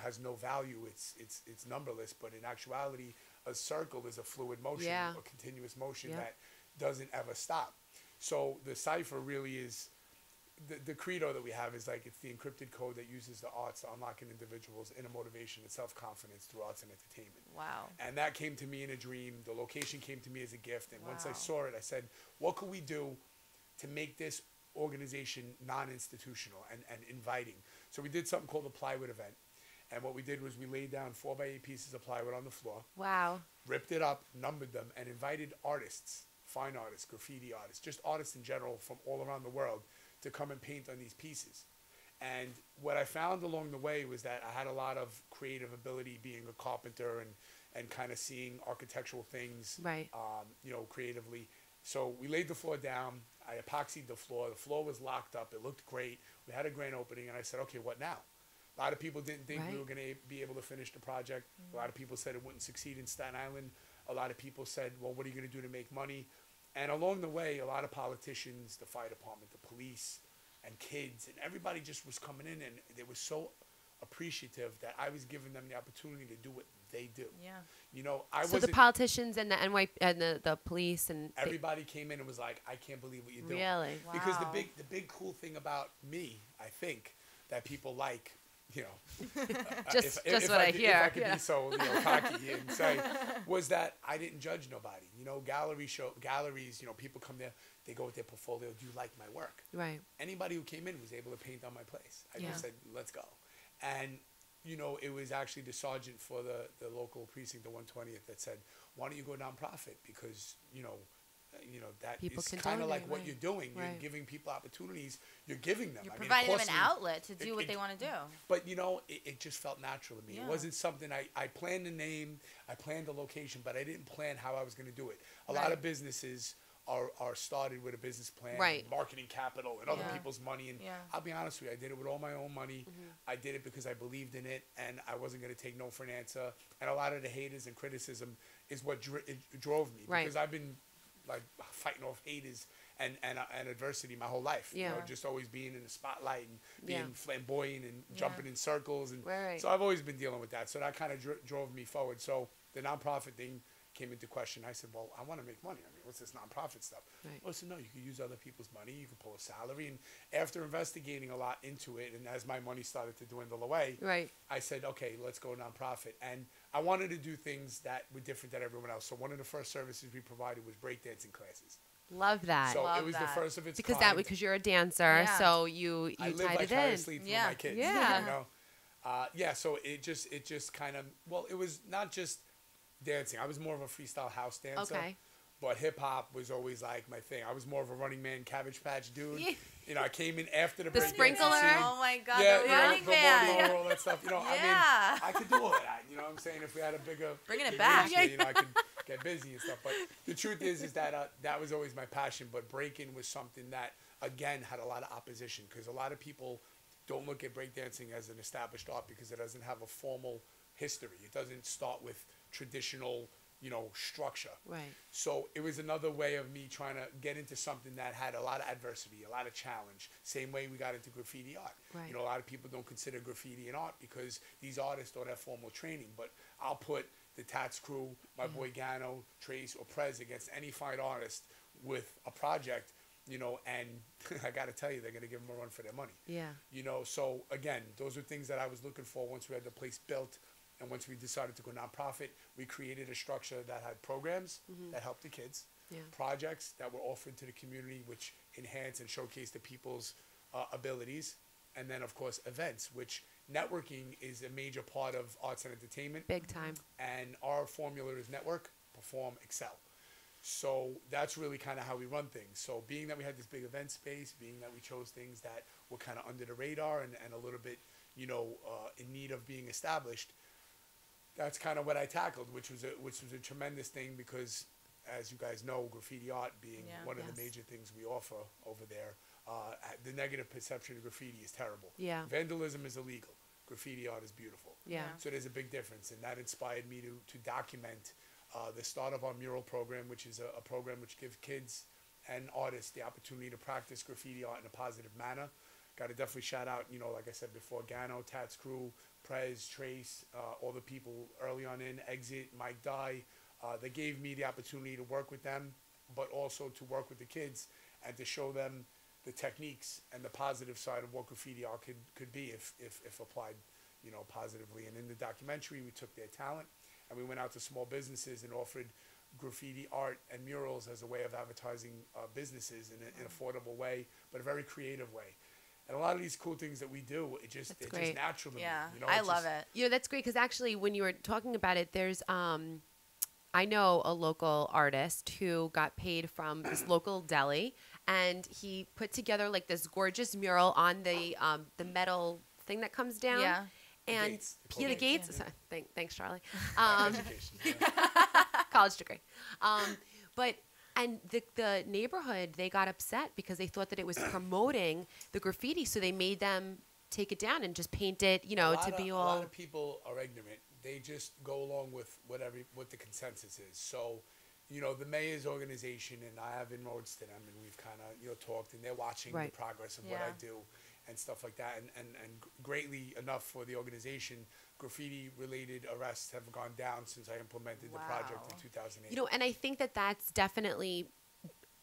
has no value. It's numberless. But in actuality, a circle is a fluid motion, Yeah. a continuous motion Yeah. that doesn't ever stop. So the Cypher really is the credo that we have is like it's the encrypted code that uses the arts to unlock an individual's inner motivation and self-confidence through arts and entertainment. Wow. And that came to me in a dream. The location came to me as a gift. And once I Wow. saw it, I said, what could we do to make this organization non-institutional and inviting? So we did something called the plywood event. And what we did was we laid down 4x8 pieces of plywood on the floor, Wow. ripped it up, numbered them, and invited artists, fine artists, graffiti artists, just artists in general from all around the world to come and paint on these pieces. And what I found along the way was that I had a lot of creative ability being a carpenter and kind of seeing architectural things, Right. Creatively. So we laid the floor down. I epoxied the floor. The floor was locked up. It looked great. We had a grand opening, and I said, okay, what now? A lot of people didn't think we Right. were going to be able to finish the project. A lot of people said it wouldn't succeed in Staten Island. A lot of people said, well, what are you going to do to make money? And along the way, a lot of politicians, the fire department, the police, and kids, and everybody just was coming in, and they were so appreciative that I was giving them the opportunity to do what they do. Yeah. I So the wasn't. politicians and the and the police and Everybody came in and was like, I can't believe what you're doing. really. Because the Wow. big cool thing about me, I think, that people like, Just what I hear, If I could yeah. be so cocky and say, was that I didn't judge nobody. Galleries, people come there. they go with their portfolio. Do you like my work? Right. Anybody who came in was able to paint on my place. I Yeah. just said, let's go. And, you know, it was actually the sergeant for the local precinct, the 120th, that said, why don't you go nonprofit? Because, you know, that People is can kind of donate, like what right. you're doing. You're Right. giving people opportunities. You're giving them. You're I mean, it providing them costs an me- outlet to do what it- they want to do. But, you know, it just felt natural to me. Yeah. It wasn't something I planned the name, I planned the location, but I didn't plan how I was going to do it. A lot Right. of businesses are started with a business plan, Right. marketing capital, and other Yeah. people's money. And Yeah. I'll be honest with you, I did it with all my own money. I did it because I believed in it, and I wasn't going to take no for an answer. And a lot of the haters and criticism is what drove me. Right. Because I've been like fighting off haters and adversity my whole life. You Yeah. know, just always being in the spotlight and being Yeah. flamboyant and jumping in circles. And Right. so I've always been dealing with that. So that kind of drove me forward. So the nonprofit thing came into question. I said, well, I want to make money. I mean, what's this nonprofit stuff? Right. Well, I said, no, you could use other people's money. You could pull a salary. And after investigating a lot into it, and as my money started to dwindle away, Right. I said, okay, let's go nonprofit. And I wanted to do things that were different than everyone else. So one of the first services we provided was breakdancing classes. Love that. So Love it was the that. first of its because kind. because you're a dancer, Yeah. so you I live tied it in. vicariously through Yeah. my kids. Yeah. You know? Yeah, so it just kind of, well, it was not just dancing. I was more of a freestyle house dancer. Okay. But hip hop was always like my thing. I was more of a Running Man, Cabbage Patch dude. Yeah. You know, I came in after the The breakdancing sprinkler? scene. Oh my God, Yeah, the you know, Running the Man. Lawnmower, all that stuff. You know, I Yeah. mean, I could do all of that. You know what I'm saying? If we had a bigger Bringing it big back. industry, you know, I could get busy and stuff. But the truth is that that was always my passion. But breaking was something that, again, had a lot of opposition because a lot of people don't look at breakdancing as an established art because it doesn't have a formal history. It doesn't start with traditional, you know, structure. Right. So it was another way of me trying to get into something that had a lot of adversity, a lot of challenge. Same way we got into graffiti art. Right. You know, a lot of people don't consider graffiti an art because these artists don't have formal training. But I'll put the Tats crew, my boy Gano, Trace, or Prez against any fine artist with a project, you know, and I got to tell you, they're going to give them a run for their money. Yeah. You know, so again, those are things that I was looking for once we had the place built. And once we decided to go nonprofit, we created a structure that had programs that helped the kids, Yeah. projects that were offered to the community, which enhance and showcase the people's abilities, and then, of course, events, which networking is a major part of arts and entertainment. Big time. And our formula is network, perform, excel. So that's really kind of how we run things. So being that we had this big event space, being that we chose things that were kind of under the radar and a little bit, you know, in need of being established, that's kind of what I tackled, which was a tremendous thing because, as you guys know, graffiti art being Yeah. one of Yes. the major things we offer over there, the negative perception of graffiti is terrible. Yeah. Vandalism is illegal. Graffiti art is beautiful. Yeah. Yeah. So there's a big difference, and that inspired me to document the start of our mural program, which is a program which gives kids and artists the opportunity to practice graffiti art in a positive manner. Got to definitely shout out, you know, like I said before, Gano, Tats Crew, Prez, Trace, all the people early on in, Exit, Mike Dye. They gave me the opportunity to work with them, but also to work with the kids and to show them the techniques and the positive side of what graffiti art could be if applied, you know, positively. And in the documentary, we took their talent and we went out to small businesses and offered graffiti art and murals as a way of advertising businesses in an affordable way, but a very creative way. And a lot of these cool things that we do, it's just natural to Yeah, me. You know, I it's love just- it. You know, that's great because actually, when you were talking about it, there's I know a local artist who got paid from this local deli, and he put together like this gorgeous mural on the metal thing that comes down. Yeah. And gates. They're yeah, the called gates. gates, Sorry, thanks, Charlie. Education, yeah. College degree. And the neighborhood, they got upset because they thought that it was promoting the graffiti, so they made them take it down and just paint it, you know, to be A all. lot of people are ignorant. They just go along with what the consensus is. So, you know, the mayor's organization, and I have inroads to them, and we've kind of, you know, talked, and they're watching Right. the progress of what Yeah. I do and stuff like that. And greatly enough for the organization, graffiti-related arrests have gone down since I implemented the project in Wow. 2008. You know, and I think that that's definitely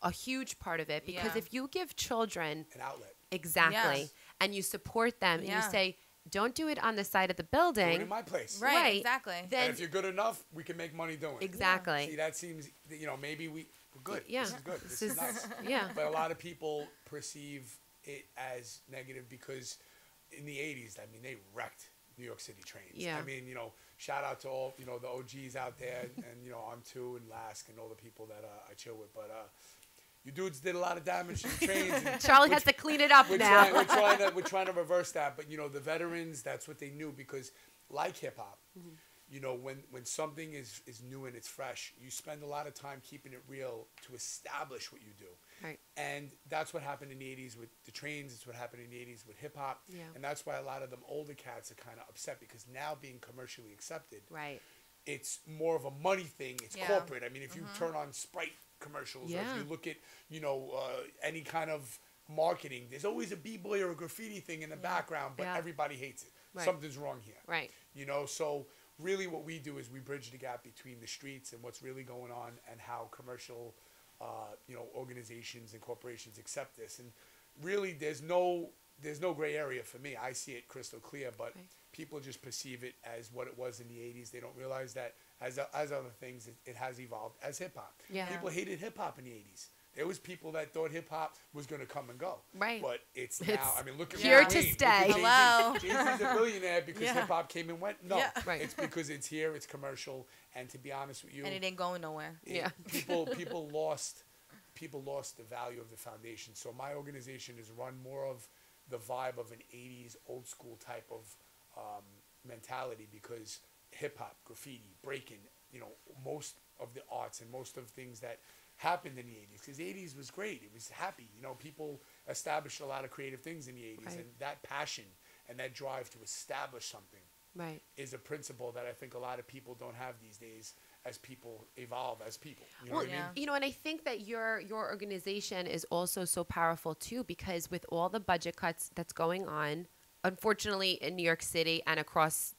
a huge part of it because Yeah. if you give children An outlet. exactly Yes. and you support them and Yeah. you say, don't do it on the side of the Do it building. in my place. Right, Right. exactly. Then- And if you're good enough, we can make money doing it. Exactly. See, that seems, maybe we're good. Yeah. This is good. This is nice. Yeah. But a lot of people perceive it as negative because in the 80s, I mean, they wrecked New York City trains. Yeah. I mean, shout out to all, the OGs out there and, I'm too and Lask and all the people that I chill with. But you dudes did a lot of damage to the trains. And Charlie has to clean it up now. we're trying to reverse that. But, the veterans, that's what they knew because like hip hop, when something is new and it's fresh, you spend a lot of time keeping it real to establish what you do. Right. And that's what happened in the 80s with the trains. It's what happened in the 80s with hip hop. Yeah. And that's why a lot of them older cats are kind of upset because now being commercially accepted, Right. it's more of a money thing. It's Yeah. corporate. I mean, if you turn on Sprite commercials or Yeah. if you look at, any kind of marketing, there's always a b-boy or a graffiti thing in the background, but Yeah. everybody hates it. Right. Something's wrong here. Right. So really what we do is we bridge the gap between the streets and what's really going on and how commercial, organizations and corporations accept this. And really there's no gray area for me. I see it crystal clear, but Right. people just perceive it as what it was in the 80s. They don't realize that as other things, it has evolved as hip hop. Yeah. People hated hip hop in the 80s. There was people that thought hip hop was going to come and go. Right. But it's It's now, I mean, look at here Wayne. to Look at stay. Jay-Z. Hello. Jay-Z's a billionaire because Yeah. hip hop came and went. No, Yeah. Right. it's because it's here, it's commercial, and to be honest with you, And it ain't going nowhere. Yeah. people lost the value of the foundation. So my organization is run more of the vibe of an 80s old school type of mentality because hip hop, graffiti, breaking, most of the arts and most of things that happened in the 80s because the 80s was great. It was happy. People established a lot of creative things in the 80s Right. and that passion and that drive to establish something Right. is a principle that I think a lot of people don't have these days as people evolve as people. You know Well, what I mean? and I think that your organization is also so powerful too because with all the budget cuts that's going on, unfortunately in New York City and across,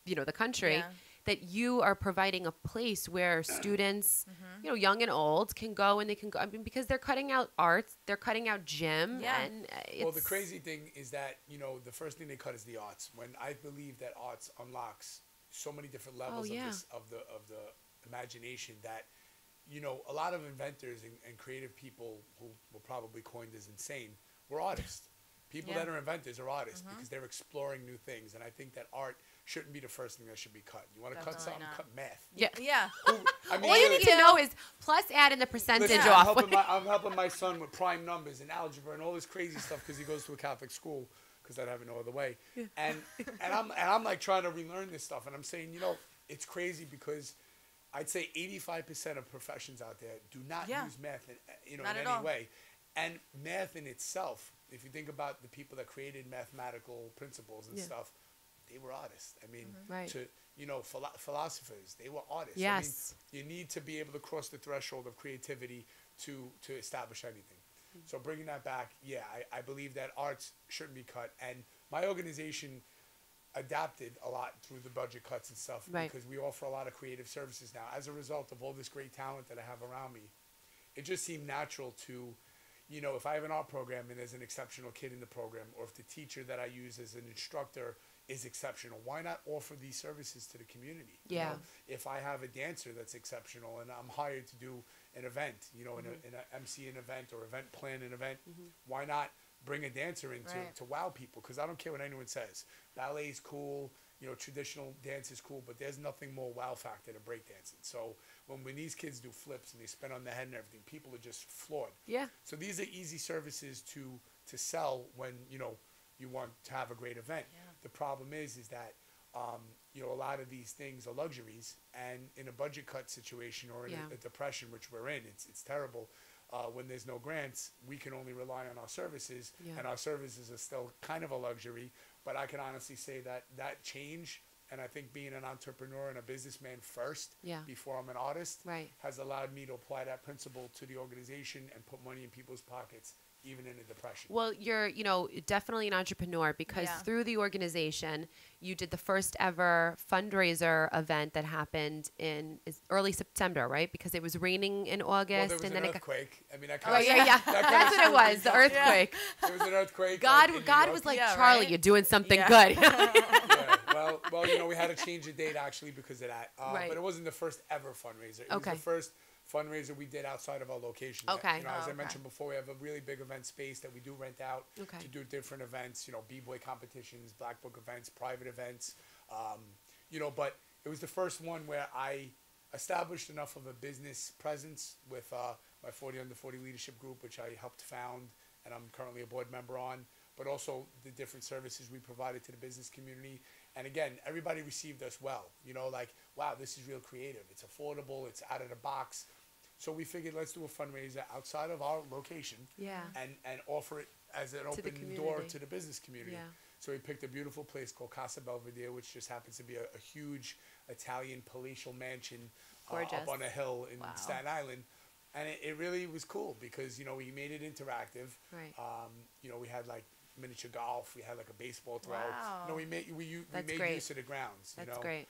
the country, Yeah. that you are providing a place where students, young and old, can go and they can go. I mean, because they're cutting out arts, they're cutting out gym, Yeah. and Well, the crazy thing is that, the first thing they cut is the arts. When I believe that arts unlocks so many different levels yeah. of the imagination that, a lot of inventors and creative people who were probably coined as insane were artists. People Yeah. that are inventors are artists because they're exploring new things. And I think that art shouldn't be the first thing that should be cut. You want to cut Definitely something, not. cut math. Yeah. Yeah. I mean, All you really, need to know is plus add in the percentage listen, off. I'm helping my son with prime numbers and algebra and all this crazy stuff because he goes to a Catholic school because I'd have it no other way. And I'm like trying to relearn this stuff. And I'm saying, it's crazy because I'd say 85% of professions out there do not Yeah. use math in Not any at all. way. And math in itself, if you think about the people that created mathematical principles and Yeah. stuff, they were artists. I mean, Right. philosophers, they were artists. Yes. I mean, you need to be able to cross the threshold of creativity to establish anything. So bringing that back, yeah, I believe that arts shouldn't be cut. And my organization adapted a lot through the budget cuts and stuff Right. because we offer a lot of creative services now. As a result of all this great talent that I have around me, it just seemed natural to, if I have an art program and there's an exceptional kid in the program, or if the teacher that I use as an instructor is exceptional, why not offer these services to the community? Yeah. If I have a dancer that's exceptional and I'm hired to do an event, in a MC an event or event plan an event, why not bring a dancer in Right. to wow people? Because I don't care what anyone says. Ballet's cool, traditional dance is cool, but there's nothing more wow factor than breakdancing. So when these kids do flips and they spin on their head and everything, people are just floored. Yeah. So these are easy services to sell when, you want to have a great event. Yeah. The problem is that, a lot of these things are luxuries, and in a budget cut situation or in Yeah. a depression, which we're in, it's terrible. When there's no grants, we can only rely on our services, Yeah. and our services are still kind of a luxury. But I can honestly say that change, and I think being an entrepreneur and a businessman first, Yeah. before I'm an artist, Right. has allowed me to apply that principle to the organization and put money in people's pockets even in a depression. Well, you're, definitely an entrepreneur because Yeah. through the organization, you did the first ever fundraiser event that happened in early September, right? Because it was raining in Well, August, there was and an then earthquake. I mean, that Oh kind of yeah. That's what it was. The earthquake. There was an earthquake. God like, in New God York. was like, Yeah, Charlie, right? you're doing something Yeah. good. Yeah. Well, we had to change the date actually because of that. Right. But it wasn't the first ever fundraiser. It Okay. was the first fundraiser we did outside of our location. Okay. As I mentioned before, we have a really big event space that we do rent out Okay. to do different events. B-boy competitions, black book events, private events. But it was the first one where I established enough of a business presence with my 40 Under 40 leadership group, which I helped found, and I'm currently a board member on. But also the different services we provided to the business community. And again, everybody received us well. Wow, this is real creative. It's affordable. It's out of the box. So we figured let's do a fundraiser outside of our location Yeah. and offer it as an To the open door community. to the business community. Yeah. So we picked a beautiful place called Casa Belvedere, which just happens to be a huge Italian palatial mansion Gorgeous. up on a hill in Wow. Staten Island. And it really was cool because, we made it interactive. Right. We had like miniature golf. We had like a baseball throw. Wow. We made That's made great. use of the grounds. That's great.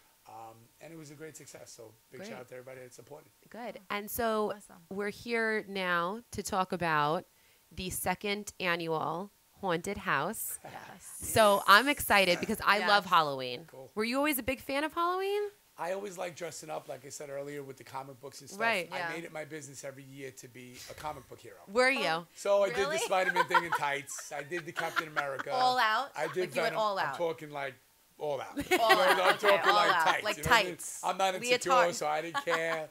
And it was a great success. So big Great. shout out to everybody that supported. Good. And so Awesome. we're here now to talk about the second annual Haunted House. Yes. So I'm excited because I Yes. love Halloween. Cool. Were you always a big fan of Halloween? I always like dressing up, like I said earlier, with the comic books and stuff. Right. Yeah. I made it my business every year to be a comic book hero. Were you? So I did Really? the Spider-Man thing in tights. I did the Captain America. All out? I did Like you went Venom. all I'm out? talking like all out. All You know, out. I'm Okay, talking all like out. tights. Like you know what I mean? tights. I'm not insecure, Leotard. so I didn't care.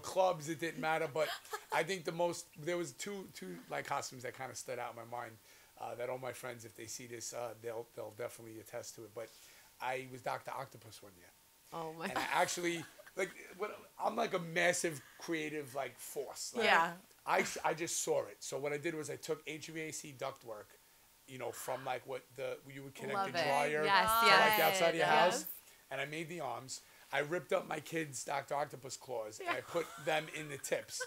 Clubs, it didn't matter. But I think there was two like costumes that kind of stood out in my mind. That all my friends, if they see this, they'll definitely attest to it. But I was Dr. Octopus one year. Oh my. And I actually, I'm like a massive creative force. Yeah. I just saw it. So what I did was I took HVAC ductwork, from what you would connect Love the it. dryer Yes, to yes. the outside of your Yes. house, and I made the arms. I ripped up my kids' Dr. Octopus claws and I put them in the tips.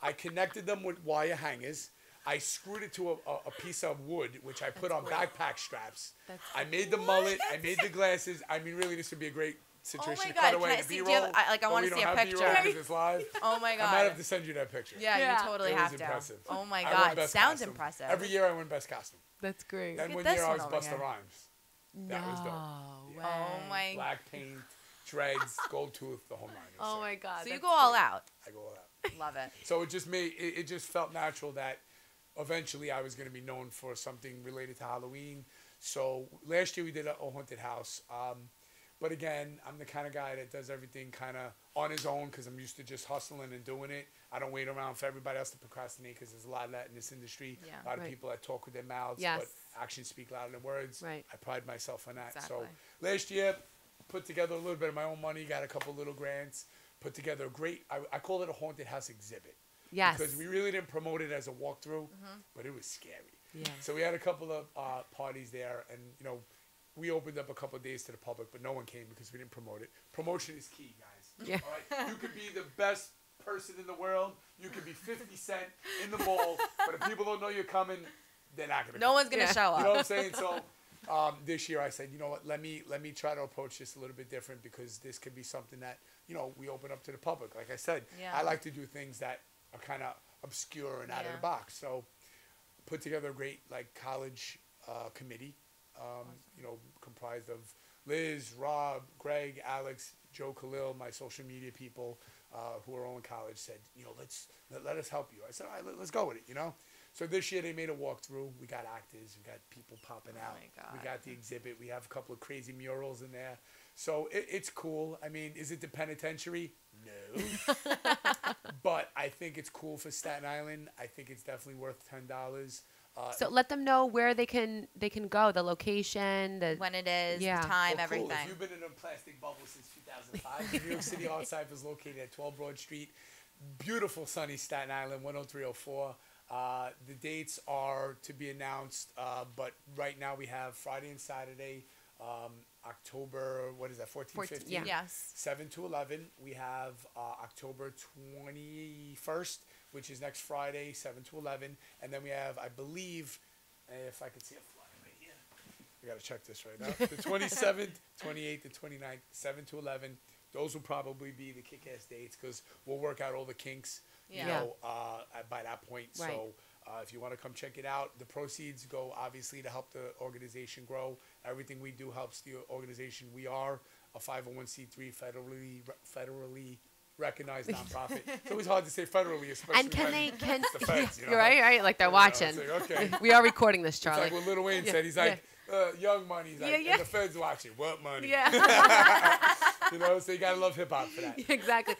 I connected them with wire hangers. I screwed it to a piece of wood, which I put on backpack straps. I made the mullet. I made the glasses. I mean, really, this would be a great situation my to cut God, away can I the see- do B-roll. you have- I but wanna we don't see a have picture. B-roll 'cause it's live. Oh my I God. might have to send you that picture. Yeah, Yeah. you totally It was have to. impressive. Oh my I won God. best Sounds costume. impressive. Every year I win best costume. That's great. Then at one this year I one was over Busta here. Rhymes. That was dope. No Oh my. Black paint, dreads, gold tooth, the whole nine. It was Oh sick. my God. So you that's go all great. out. I go all out. Love it. So it just it just felt natural that eventually I was going to be known for something related to Halloween. So last year we did a haunted house. But again, I'm the kind of guy that does everything kind of on his own because I'm used to just hustling and doing it. I don't wait around for everybody else to procrastinate because there's a lot of that in this industry. Yeah. A lot of Right. people that talk with their mouths, Yes. but actions speak louder than words. Right. I pride myself on that. Exactly. So last year, put together a little bit of my own money, got a couple little grants, put together a great, I call it a haunted house exhibit. Yes. Because we really didn't promote it as a walkthrough, but it was scary. Yeah. So we had a couple of parties there, and we opened up a couple of days to the public, but no one came because we didn't promote it. Promotion is key, guys. Yeah. All right? You could be the best person in the world. You could be 50 Cent in the mall, but if people don't know you're coming, they're not gonna. No come. one's gonna Yeah. show You know up. what I'm saying? So this year I said, you know what? Let me try to approach this a little bit different because this could be something that we open up to the public. Like I said, Yeah. I like to do things that are kind of obscure and out of Yeah. the box. So put together a great college committee, comprised of Liz, Rob, Greg, Alex, Joe Khalil, my social media people who are all in college. Said, let us help you. I said, all right, let's go with it. So this year they made a walkthrough. We got actors, we got people popping out. my God. We got the exhibit. We have a couple of crazy murals in there. So it's cool. I mean, is it the penitentiary? No. But I think it's cool for Staten Island. I think it's definitely worth $10. So let them know where they can go, the location, the When it is, Yeah. the time, Well, cool. everything. If you've been in a plastic bubble since 2005, the New York City Artscypher is located at 12 Broad Street. Beautiful sunny Staten Island, 10304. The dates are to be announced, but right now we have Friday and Saturday, October, what is that, 14, 15? yeah. Yes. 7 to 11. We have October 21st, which is next Friday, 7 to 11. And then we have, I believe, if I could see a flyer right here. We got to check this right now. The 27th, 28th, and 29th, 7 to 11. Those will probably be the kick-ass dates because we'll work out all the kinks, you know, by that point. Right. So if you want to come check it out, the proceeds go obviously to help the organization grow. Everything we do helps the organization. We are a 501c3 federally recognized nonprofit. It's always hard to say federally, especially And can when they? it's the feds. You know? You're right. Like they're You know, watching. it's like, okay. We are recording this, It's Charlie. like what Lil Wayne said. He's like, young money. He's like, Yeah. and the feds watching. What money? Yeah. You know, so you got to love hip-hop for that. Exactly.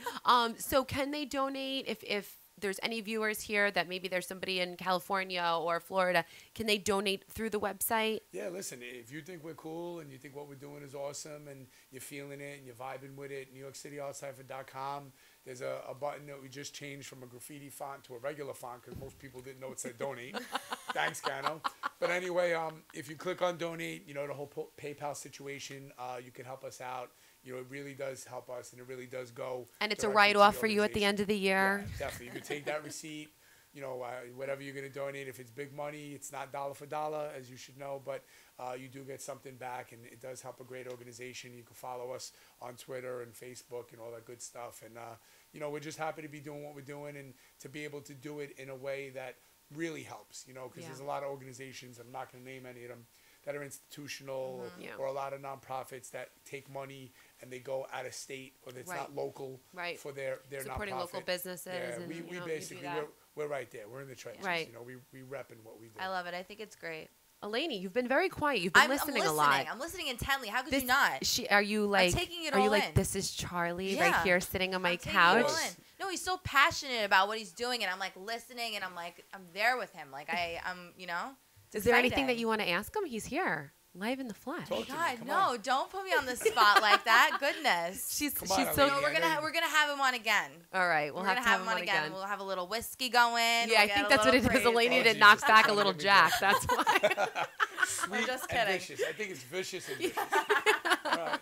So can they donate if there's any viewers here that maybe there's somebody in California or Florida, can they donate through the website? Yeah, listen, if you think we're cool and you think what we're doing is awesome and you're feeling it and you're vibing with it, NewYorkCityArtCypher.com. There's a button that we just changed from a graffiti font to a regular font because most people didn't know it said donate. Thanks, Cano. But anyway, if you click on donate, you know, the whole PayPal situation, you can help us out. You know, it really does help us, and it really does go. And it's a directly to write-off the for you at the organization. end of the year? Yeah, definitely. You can take that receipt, you know, whatever you're going to donate. If it's big money, it's not dollar for dollar, as you should know, but you do get something back, and it does help a great organization. You can follow us on Twitter and Facebook and all that good stuff. And, you know, we're just happy to be doing what we're doing and to be able to do it in a way that really helps, you know, because there's a lot of organizations, I'm not going to name any of them, that are institutional or a lot of nonprofits that take money and they go out of state or it's not local for their supporting nonprofit. Local businesses. Yeah, and, we you know, basically, we're right there. We're in the trenches. Right. You know, we repping what we do. I love it. I think it's great. Elaney, you've been very quiet. You've been listening a lot. I'm listening intently. How could you not? Are you like? I'm taking it are you all like? in. This is Charlie Yeah. right here sitting on my I'm taking it all couch. in. No, he's so passionate about what he's doing, and I'm like listening, and I'm like, I'm there with him. Like I'm, you know. Is there anything that you want to ask him? He's here, live in the flesh. Talk to me. God, Come no! on. Don't put me on the spot like that. Goodness. She's Come on, so. Elaney. No, we're gonna have him on again. All right, we'll We're have gonna to have him on again. We'll have a little whiskey going. Yeah, We'll I get think a that's what it little is. crazy. Elaney Oh, that knocks Jesus. back a I'm little gonna be jack. drunk. That's why. Sweet just and kidding. vicious. I think it's vicious and vicious. All right.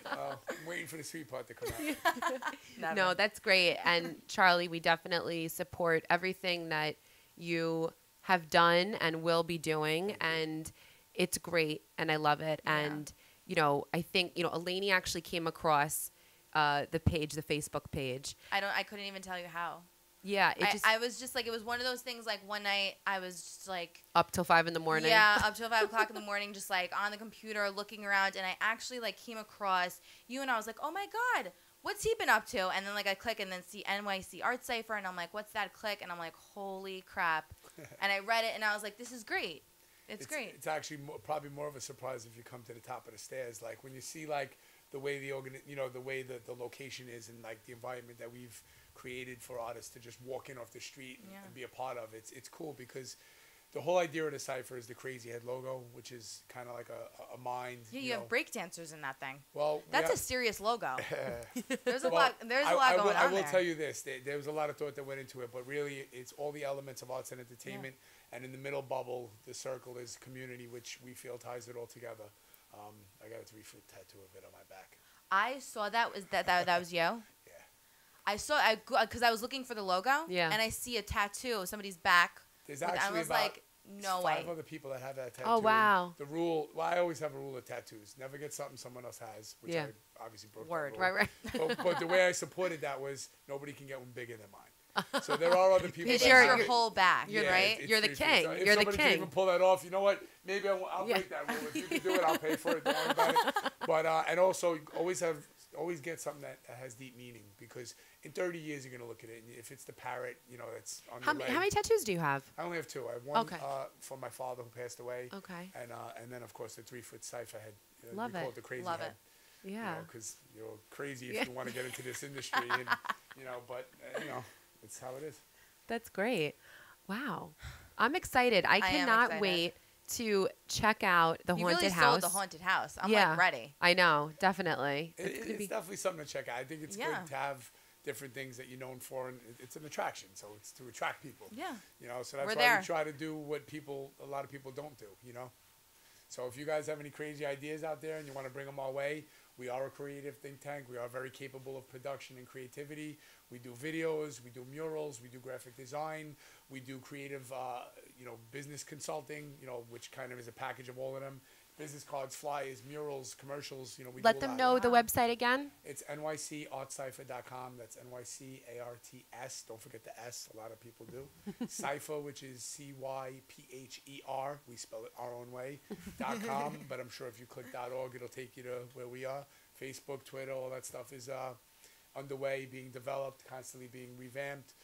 I'm waiting for the sweet part to come out. Never. No, that's great. And Charlie, we definitely support everything that you have done and will be doing. And it's great. And I love it. Yeah. And, you know, I think, you know, Elaney actually came across the page, the Facebook page. I couldn't even tell you how. Yeah. I was just like, it was one of those things. Like one night, I was just like, up till 5 a.m. yeah, up till 5 o'clock in the morning, just like on the computer looking around, and I actually like came across you, and I was like, oh my God, what's he been up to? And then like I click and then see NYCartscypher, and I'm like, what's that? Click, and I'm like, holy crap! And I read it, and I was like, this is great. It's great. It's actually probably more of a surprise if you come to the top of the stairs. Like when you see like the way the way the location is and like the environment that we've created for artists to just walk in off the street and be a part of. It's cool because the whole idea of the cipher is the Crazy Head logo, which is kind of like a mind. Yeah, you have breakdancers in that thing. Well, That's a serious logo. There's a well, lot. There's a lot going on I will there. tell you this: there was a lot of thought that went into it, but really, it's all the elements of arts and entertainment. And in the middle bubble, the circle is community, which we feel ties it all together. I got a 3-foot tattoo of it on my back. I saw that was you. Yeah. I saw because I was looking for the logo. Yeah. And I see a tattoo of somebody's back. There's I actually was about like, no way. 5 other people that have that tattoo. Oh, wow. The rule, well, I always have a rule of tattoos. Never get something someone else has, which I obviously broke. Word. That rule. Right. But the way I supported that was nobody can get one bigger than mine. So there are other people. It's that your have it. whole back, You're right? it's You're the 3 feet. king. So if You're the somebody can king. even pull that off, you know what? Maybe I'll break that rule. If you can do it, I'll pay for it. Don't worry about it. But and also always get something that has deep meaning because in 30 years you're gonna look at it and if it's the parrot, you know, that's on How your leg. many tattoos do you have? I only have 2. I have one Okay. for my father who passed away. Okay. And then of course the 3-foot cipher head. Love we call it. it the Crazy Love Head. it. Yeah. Because you're crazy if you want to get into this industry, and but it's how it is. That's great. Wow. I'm excited. I am cannot excited. wait to check out the You haunted really house. sold the haunted house. I'm Yeah. like ready. I know, definitely. It's gonna be- definitely something to check out. I think it's Yeah. good to have different things that you're known for, and it's an attraction. So it's to attract people. Yeah. So that's We're why there. we try to do what a lot of people don't do. So if you guys have any crazy ideas out there and you want to bring them our way, we are a creative think tank. We are very capable of production and creativity. We do videos, we do murals, we do graphic design, we do creative, business consulting, which kind of is a package of all of them. Business cards, flyers, murals, commercials, we Let do a them lot. know the website again. It's NYCartscypher.com. That's NYCARTS. Don't forget the S. A lot of people do. Cypher, which is CYPHER. We spell it our own way. .com. But I'm sure if you click .org, it'll take you to where we are. Facebook, Twitter, all that stuff is underway, being developed, constantly being revamped.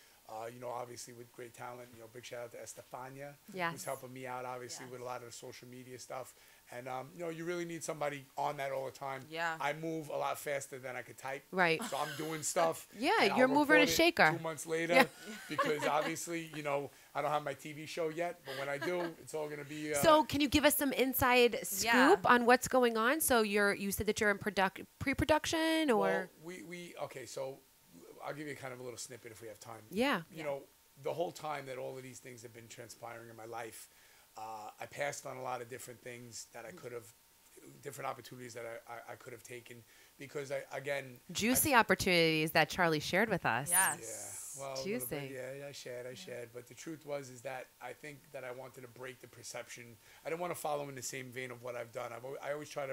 Obviously with great talent. Big shout out to Estefania, who's helping me out, obviously, with a lot of the social media stuff. And, you really need somebody on that all the time. Yeah. I move a lot faster than I could type. Right. So I'm doing stuff. Yeah, and you're I'll mover and a report it shaker. 2 months later because obviously, I don't have my TV show yet. But when I do, it's all going to be. So can you give us some inside scoop on what's going on? So you said that you're in pre-production or? Well, okay, so I'll give you kind of a little snippet if we have time. Yeah. The whole time that all of these things have been transpiring in my life, I passed on a lot of different things that I could have, different opportunities that I could have taken because juicy opportunities that Charlie shared with us. Yes. Yeah. Well, Juicy. I shared. But the truth is that I think that I wanted to break the perception. I didn't want to follow in the same vein of what I've done. I always try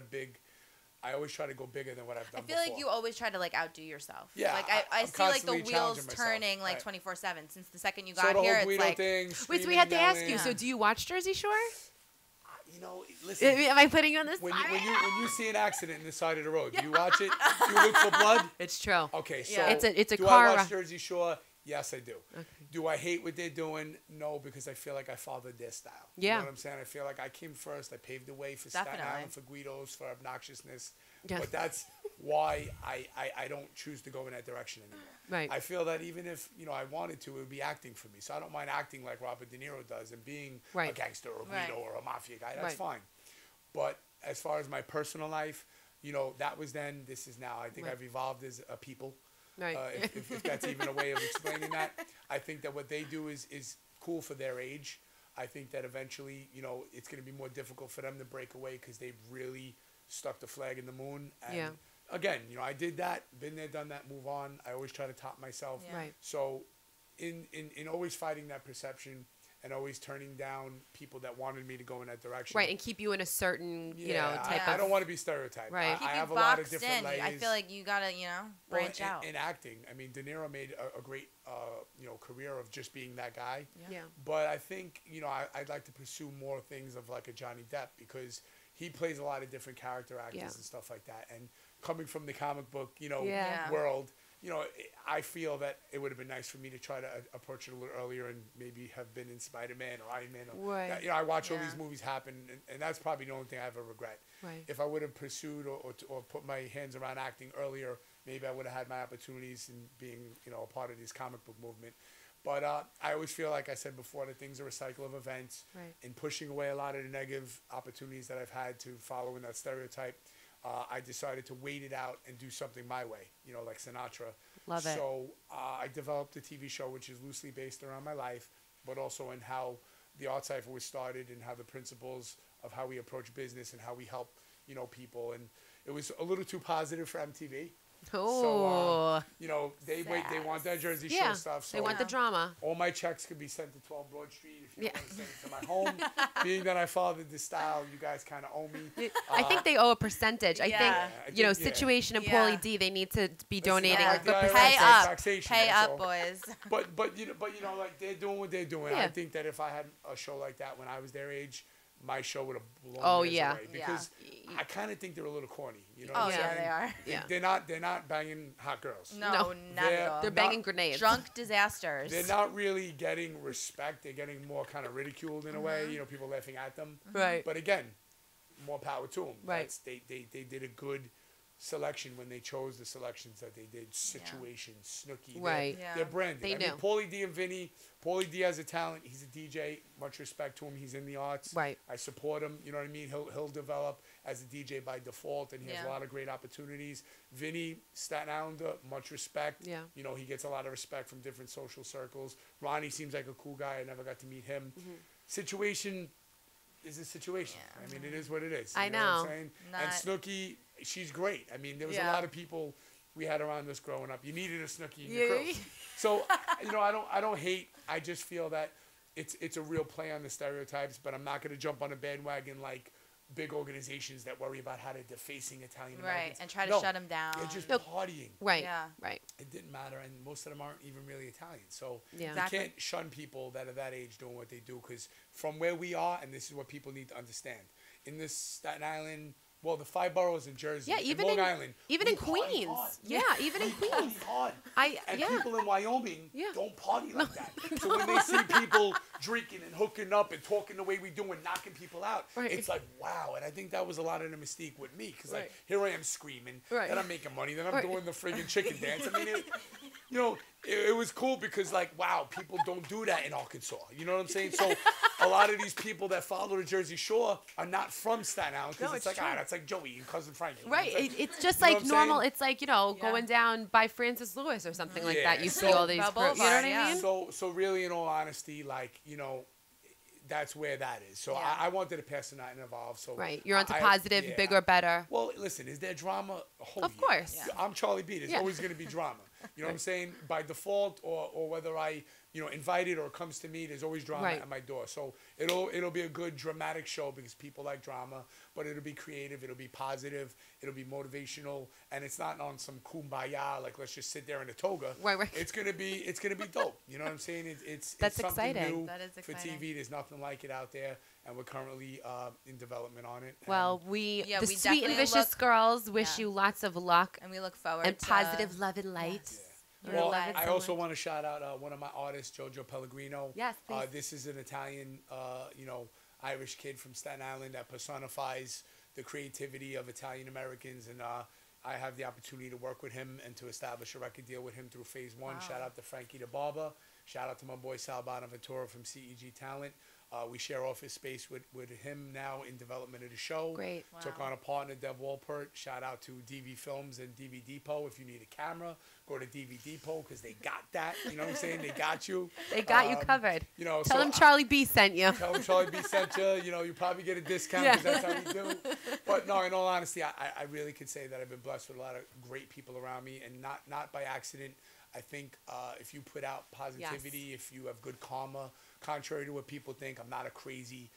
to go bigger than what I've done I feel before. like you always try to outdo yourself. Yeah, Like I I'm see like the constantly wheels challenging turning myself. 24/7 since the second you So got the here. whole It's Guido like thing, Wait, so screaming we had and to ask yelling. you. So do you watch Jersey Shore? Listen. Am I putting you on this? When you see an accident in the side of the road, do you watch it? Do you look for blood? It's true. Okay, so It's a do car. I watch Jersey Shore? Yes, I do. Okay. Do I hate what they're doing? No, because I feel like I fathered their style. Yeah. You know what I'm saying? I feel like I came first. I paved the way for Staten Definitely. Island, for Guidos, for obnoxiousness. Yeah. But that's why I don't choose to go in that direction anymore. Right. I feel that even if, I wanted to, it would be acting for me. So I don't mind acting like Robert De Niro does and being a gangster or a Guido or a mafia guy. That's fine. But as far as my personal life, that was then, this is now. I think I've evolved as a people. Right. If that's even a way of explaining that. I think that what they do is cool for their age. I think that eventually, it's going to be more difficult for them to break away because they've really stuck the flag in the moon. And again, I did that, been there, done that, move on. I always try to top myself. Yeah. Right. So in always fighting that perception and always turning down people that wanted me to go in that direction. Right, and keep you in a certain, type I of... don't want to be stereotyped. Right. I Keep have you a lot of boxed different in. layers. I feel like you gotta, branch out. In acting, I mean, De Niro made a great, career of just being that guy. Yeah. But I think, I'd like to pursue more things of like a Johnny Depp because he plays a lot of different character actors and stuff like that. And coming from the comic book, world, I feel that it would have been nice for me to try to approach it a little earlier and maybe have been in Spider-Man or Iron Man. Right. I watch all these movies happen, and that's probably the only thing I ever regret. Right. If I would have pursued or put my hands around acting earlier, maybe I would have had my opportunities in being, a part of this comic book movement. But I always feel, like I said before, that things are a cycle of events. Right. And pushing away a lot of the negative opportunities that I've had to follow in that stereotype, I decided to wait it out and do something my way, like Sinatra. Love it. So I developed a TV show which is loosely based around my life, but also in how the Art Cipher was started and how the principles of how we approach business and how we help, people. And it was a little too positive for MTV. Oh. So, they want that Jersey Shore stuff. So they want the drama. all my checks could be sent to 12 Broad Street if you want to send it to my home. Being that I fathered this style, you guys kind of owe me. I think they owe a percentage. I think, Situation and Paulie D, they need to be donating a good Pay percentage. up. Taxation, Pay right? up, So- boys. But like they're doing what they're doing. Yeah. I think that if I had a show like that when I was their age, my show would have blown theirs away because I kind of think they're a little corny. You know? Oh what I'm yeah, saying? they are. Yeah. They're not banging hot girls. No, No. not at all. They're banging grenades. Drunk disasters. They're not really getting respect. They're getting more kind of ridiculed in a way. People laughing at them. Right. But again, more power to them. Right. They did a good selection when they chose the selections that they did. Situation, Snooki. Right. They're branded. They I mean, knew. Paulie D and Vinny. Paulie D has a talent. He's a DJ. Much respect to him. He's in the arts. Right. I support him. You know what I mean? He'll develop as a DJ by default, and he has a lot of great opportunities. Vinny, Staten Islander, much respect. Yeah. He gets a lot of respect from different social circles. Ronnie seems like a cool guy. I never got to meet him. Situation, is a situation. Yeah. I mean, it is what it is. I You know what know. I'm saying? And Not- Snooki, she's great. I mean, there was a Yeah. lot of people we had around us growing up. You needed a Snooki in Yeah. your crew. So, you know, I don't hate. I just feel that it's a real play on the stereotypes, but I'm not going to jump on a bandwagon like big organizations that worry about how they're defacing Italian Americans. Right, and try to shut them down. They're just No. partying. Right. Yeah. Right. It didn't matter, and most of them aren't even really Italian. So Yeah. Exactly. you can't shun people that are that age doing what they do, because from where we are, and this is what people need to understand, in this Staten Island, well, the 5 boroughs in Jersey, Yeah, and even Long in Island, even we in party Queens. hard. Yeah, even in We party Queens. hard. And Yeah. people in Wyoming Yeah. don't party like that. So when they see people drinking and hooking up and talking the way we do and knocking people out, Right. it's like, wow. And I think that was a lot of the mystique with me, because Right. like, here I am screaming, Right. then I'm making money, then I'm Right. doing the friggin' chicken dance. I mean, you know, it was cool because, like, wow, people don't do that in Arkansas. You know what I'm saying? So a lot of these people that follow the Jersey Shore are not from Staten Island, because No, it's it's like, true. that's like Joey and Cousin Frankie. Right. It's like, It's just you know like what I'm normal. saying? It's like, you know, Yeah. going down by Francis Lewis or something like that. Yeah, You so- see all these Bell groups. You know what Boulevard, I yeah. mean? So really, in all honesty, like, you know, that's where that is. So Yeah. I wanted to pass the night and evolve. So Right. You're onto I- positive, yeah. bigger, better. Well, listen, is there drama? Oh, Of yeah. course. Yeah. I'm Charlie B. There's Yeah. always going to be drama. You know what I'm saying? By default, or whether I, you know, invited or comes to me, there's always drama Right. at my door. So it'll be a good dramatic show, because people like drama, but it'll be creative, it'll be positive, it'll be motivational, and it's not on some kumbaya, like let's just sit there in a toga. Right, right. It's gonna be dope. You know what I'm saying? It's That's something exciting. new That is for exciting. TV. There's nothing like it out there, and we're currently in development on it. Well, And we, Yeah, the we sweet and definitely vicious look- girls, wish yeah. you lots of luck And we look forward and to positive love and light. Yes. We Well, love it I so also much. want to shout out one of my artists, Jojo Pellegrino. Yes, please. This is an Italian, you know, Irish kid from Staten Island that personifies the creativity of Italian Americans, and I have the opportunity to work with him and to establish a record deal with him through Phase 1. Wow. Shout out to Frankie the Barber. Shout out to my boy Sal Bonaventura from CEG Talent. We share office space with him now in development of the show. Great. Took Wow. on a partner, Dev Walpert. Shout out to DV Films and DV Depot. If you need a camera, go to DV Depot, because they got that. You know what I'm saying? They got you. They got you covered. You know, Tell so them Charlie B sent you. Tell them Charlie B sent you. You know, you probably get a discount, Yeah. because that's how we do. But no, in all honesty, I really could say that I've been blessed with a lot of great people around me, and not by accident. I think if you put out positivity, if you have good karma, contrary to what people think, I'm not a crazy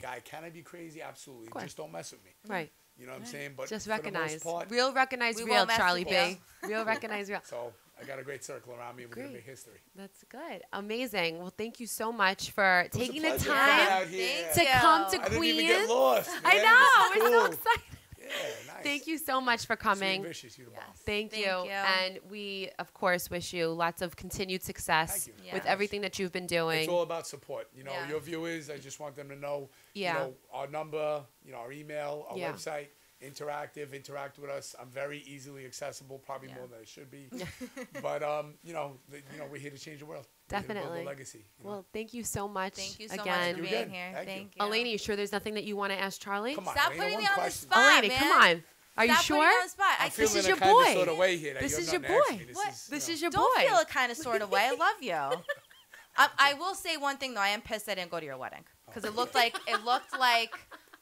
guy. Can I be crazy? Absolutely. course. Just don't mess with me. Right. You know what I'm saying? But Just for the most recognize. part, Real recognize We real, won't mess Charlie with B. you. Real recognize real. so I got a great circle around me. We're going to Great. make history. That's good. Amazing. Well, thank you so much for It was a taking the pleasure coming time out here. Thank to come to I didn't Queens. even get lost. Man. I This know. is We're so cool. excited. Yeah, nice. Thank you so much for Sweet coming. and vicious, you the bomb. Thank Thank you. you. And we, of course, wish you lots of continued success Thank you. with Yes. everything that you've been doing. It's all about support. You know, Yeah. your viewers, I just want them to know, Yeah. you know, our number, you know, our email, our Yeah. website, interact with us. I'm very easily accessible, probably Yeah. more than I should be. But, you know, we're here to change the world. We're here to Definitely. build a legacy. You know? Well, thank you so much. Thank you so again. much for You being again. here. Thank you. Thank you. Elaine, you sure there's nothing that you want to ask Charlie? Come on, Stop Elena, putting one me on the question. spot, Elaine, man. come on. Are you Stop putting me sure? on the spot. I'm I feeling is a your kind of boy. sort of way here. That This you have is your nothing to ask boy. me. What? This you is your boy. Don't feel a kind of sort of way. I love you. I will say one thing though. I am pissed I didn't go to your wedding because it looked like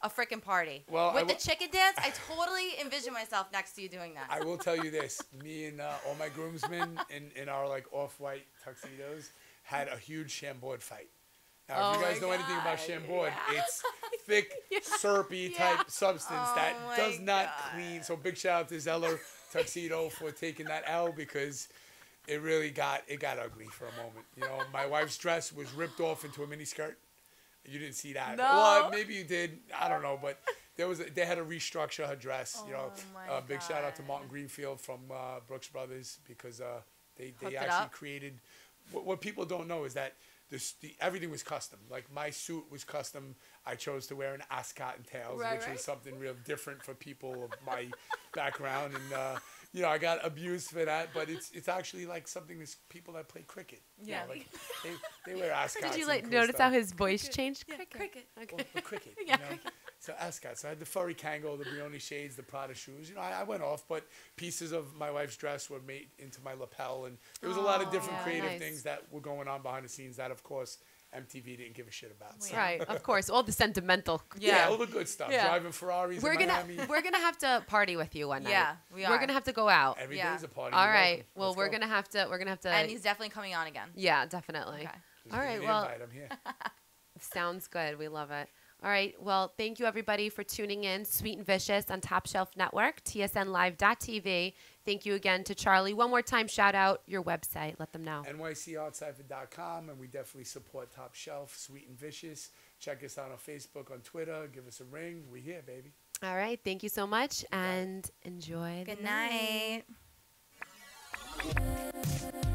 a freaking party. Well, with the chicken dance, I totally envisioned myself next to you doing that. I will tell you this: me and all my groomsmen in our like off-white tuxedos had a huge chambord fight. Now, if you Oh guys my know anything about God, chambord, yeah. it's thick, syrupy Yeah. type substance Oh that my does not God. clean. So big shout out to Zeller Tuxedo for taking that L, because it really got ugly for a moment. You know, my wife's dress was ripped off into a mini skirt. You didn't see that. No. Well, maybe you did. I don't know, but they had to restructure her dress. You know, Oh my big shout out to God. Martin Greenfield from Brooks Brothers, because they Hooked it actually up. created. What people don't know is that everything was custom. Like my suit was custom. I chose to wear an ascot and tails, Right, which right. was something real different for people of my background, and you know, I got abused for that. But it's actually like something that's people that play cricket. You Yeah. know, like they wear ascots. Did you and like cool notice stuff. how his voice changed? cricket. Okay. Well, the cricket, Yeah. you know. So ascot. So I had the furry Kango, the Brioni shades, the Prada shoes. You know, I went off, but pieces of my wife's dress were made into my lapel, and there was a lot of different Yeah, creative nice. things that were going on behind the scenes. That, of course, MTV didn't give a shit about. So. Right, of course, all the sentimental. Yeah, all the good stuff. Yeah. Driving Ferraris We're in Miami. we're gonna have to party with you one night. Yeah, we We're are. gonna have to go out. Every Yeah. day's a party. All You're right. welcome. Well, Let's we're go. gonna have to. And he's definitely coming on again. Yeah, definitely. Okay. Just All give right. me an Well, invite, I'm here. sounds good. We love it. All right. Well, thank you everybody for tuning in. Sweet and Vicious on Top Shelf Network, tsnlive.tv. Thank you again to Charlie. One more time, shout out your website. Let them know. NYCartscypher.com, and we definitely support Top Shelf, Sweet and Vicious. Check us out on Facebook, on Twitter. Give us a ring. We here, baby. All right. Thank you so much, and enjoy. Good the night. night.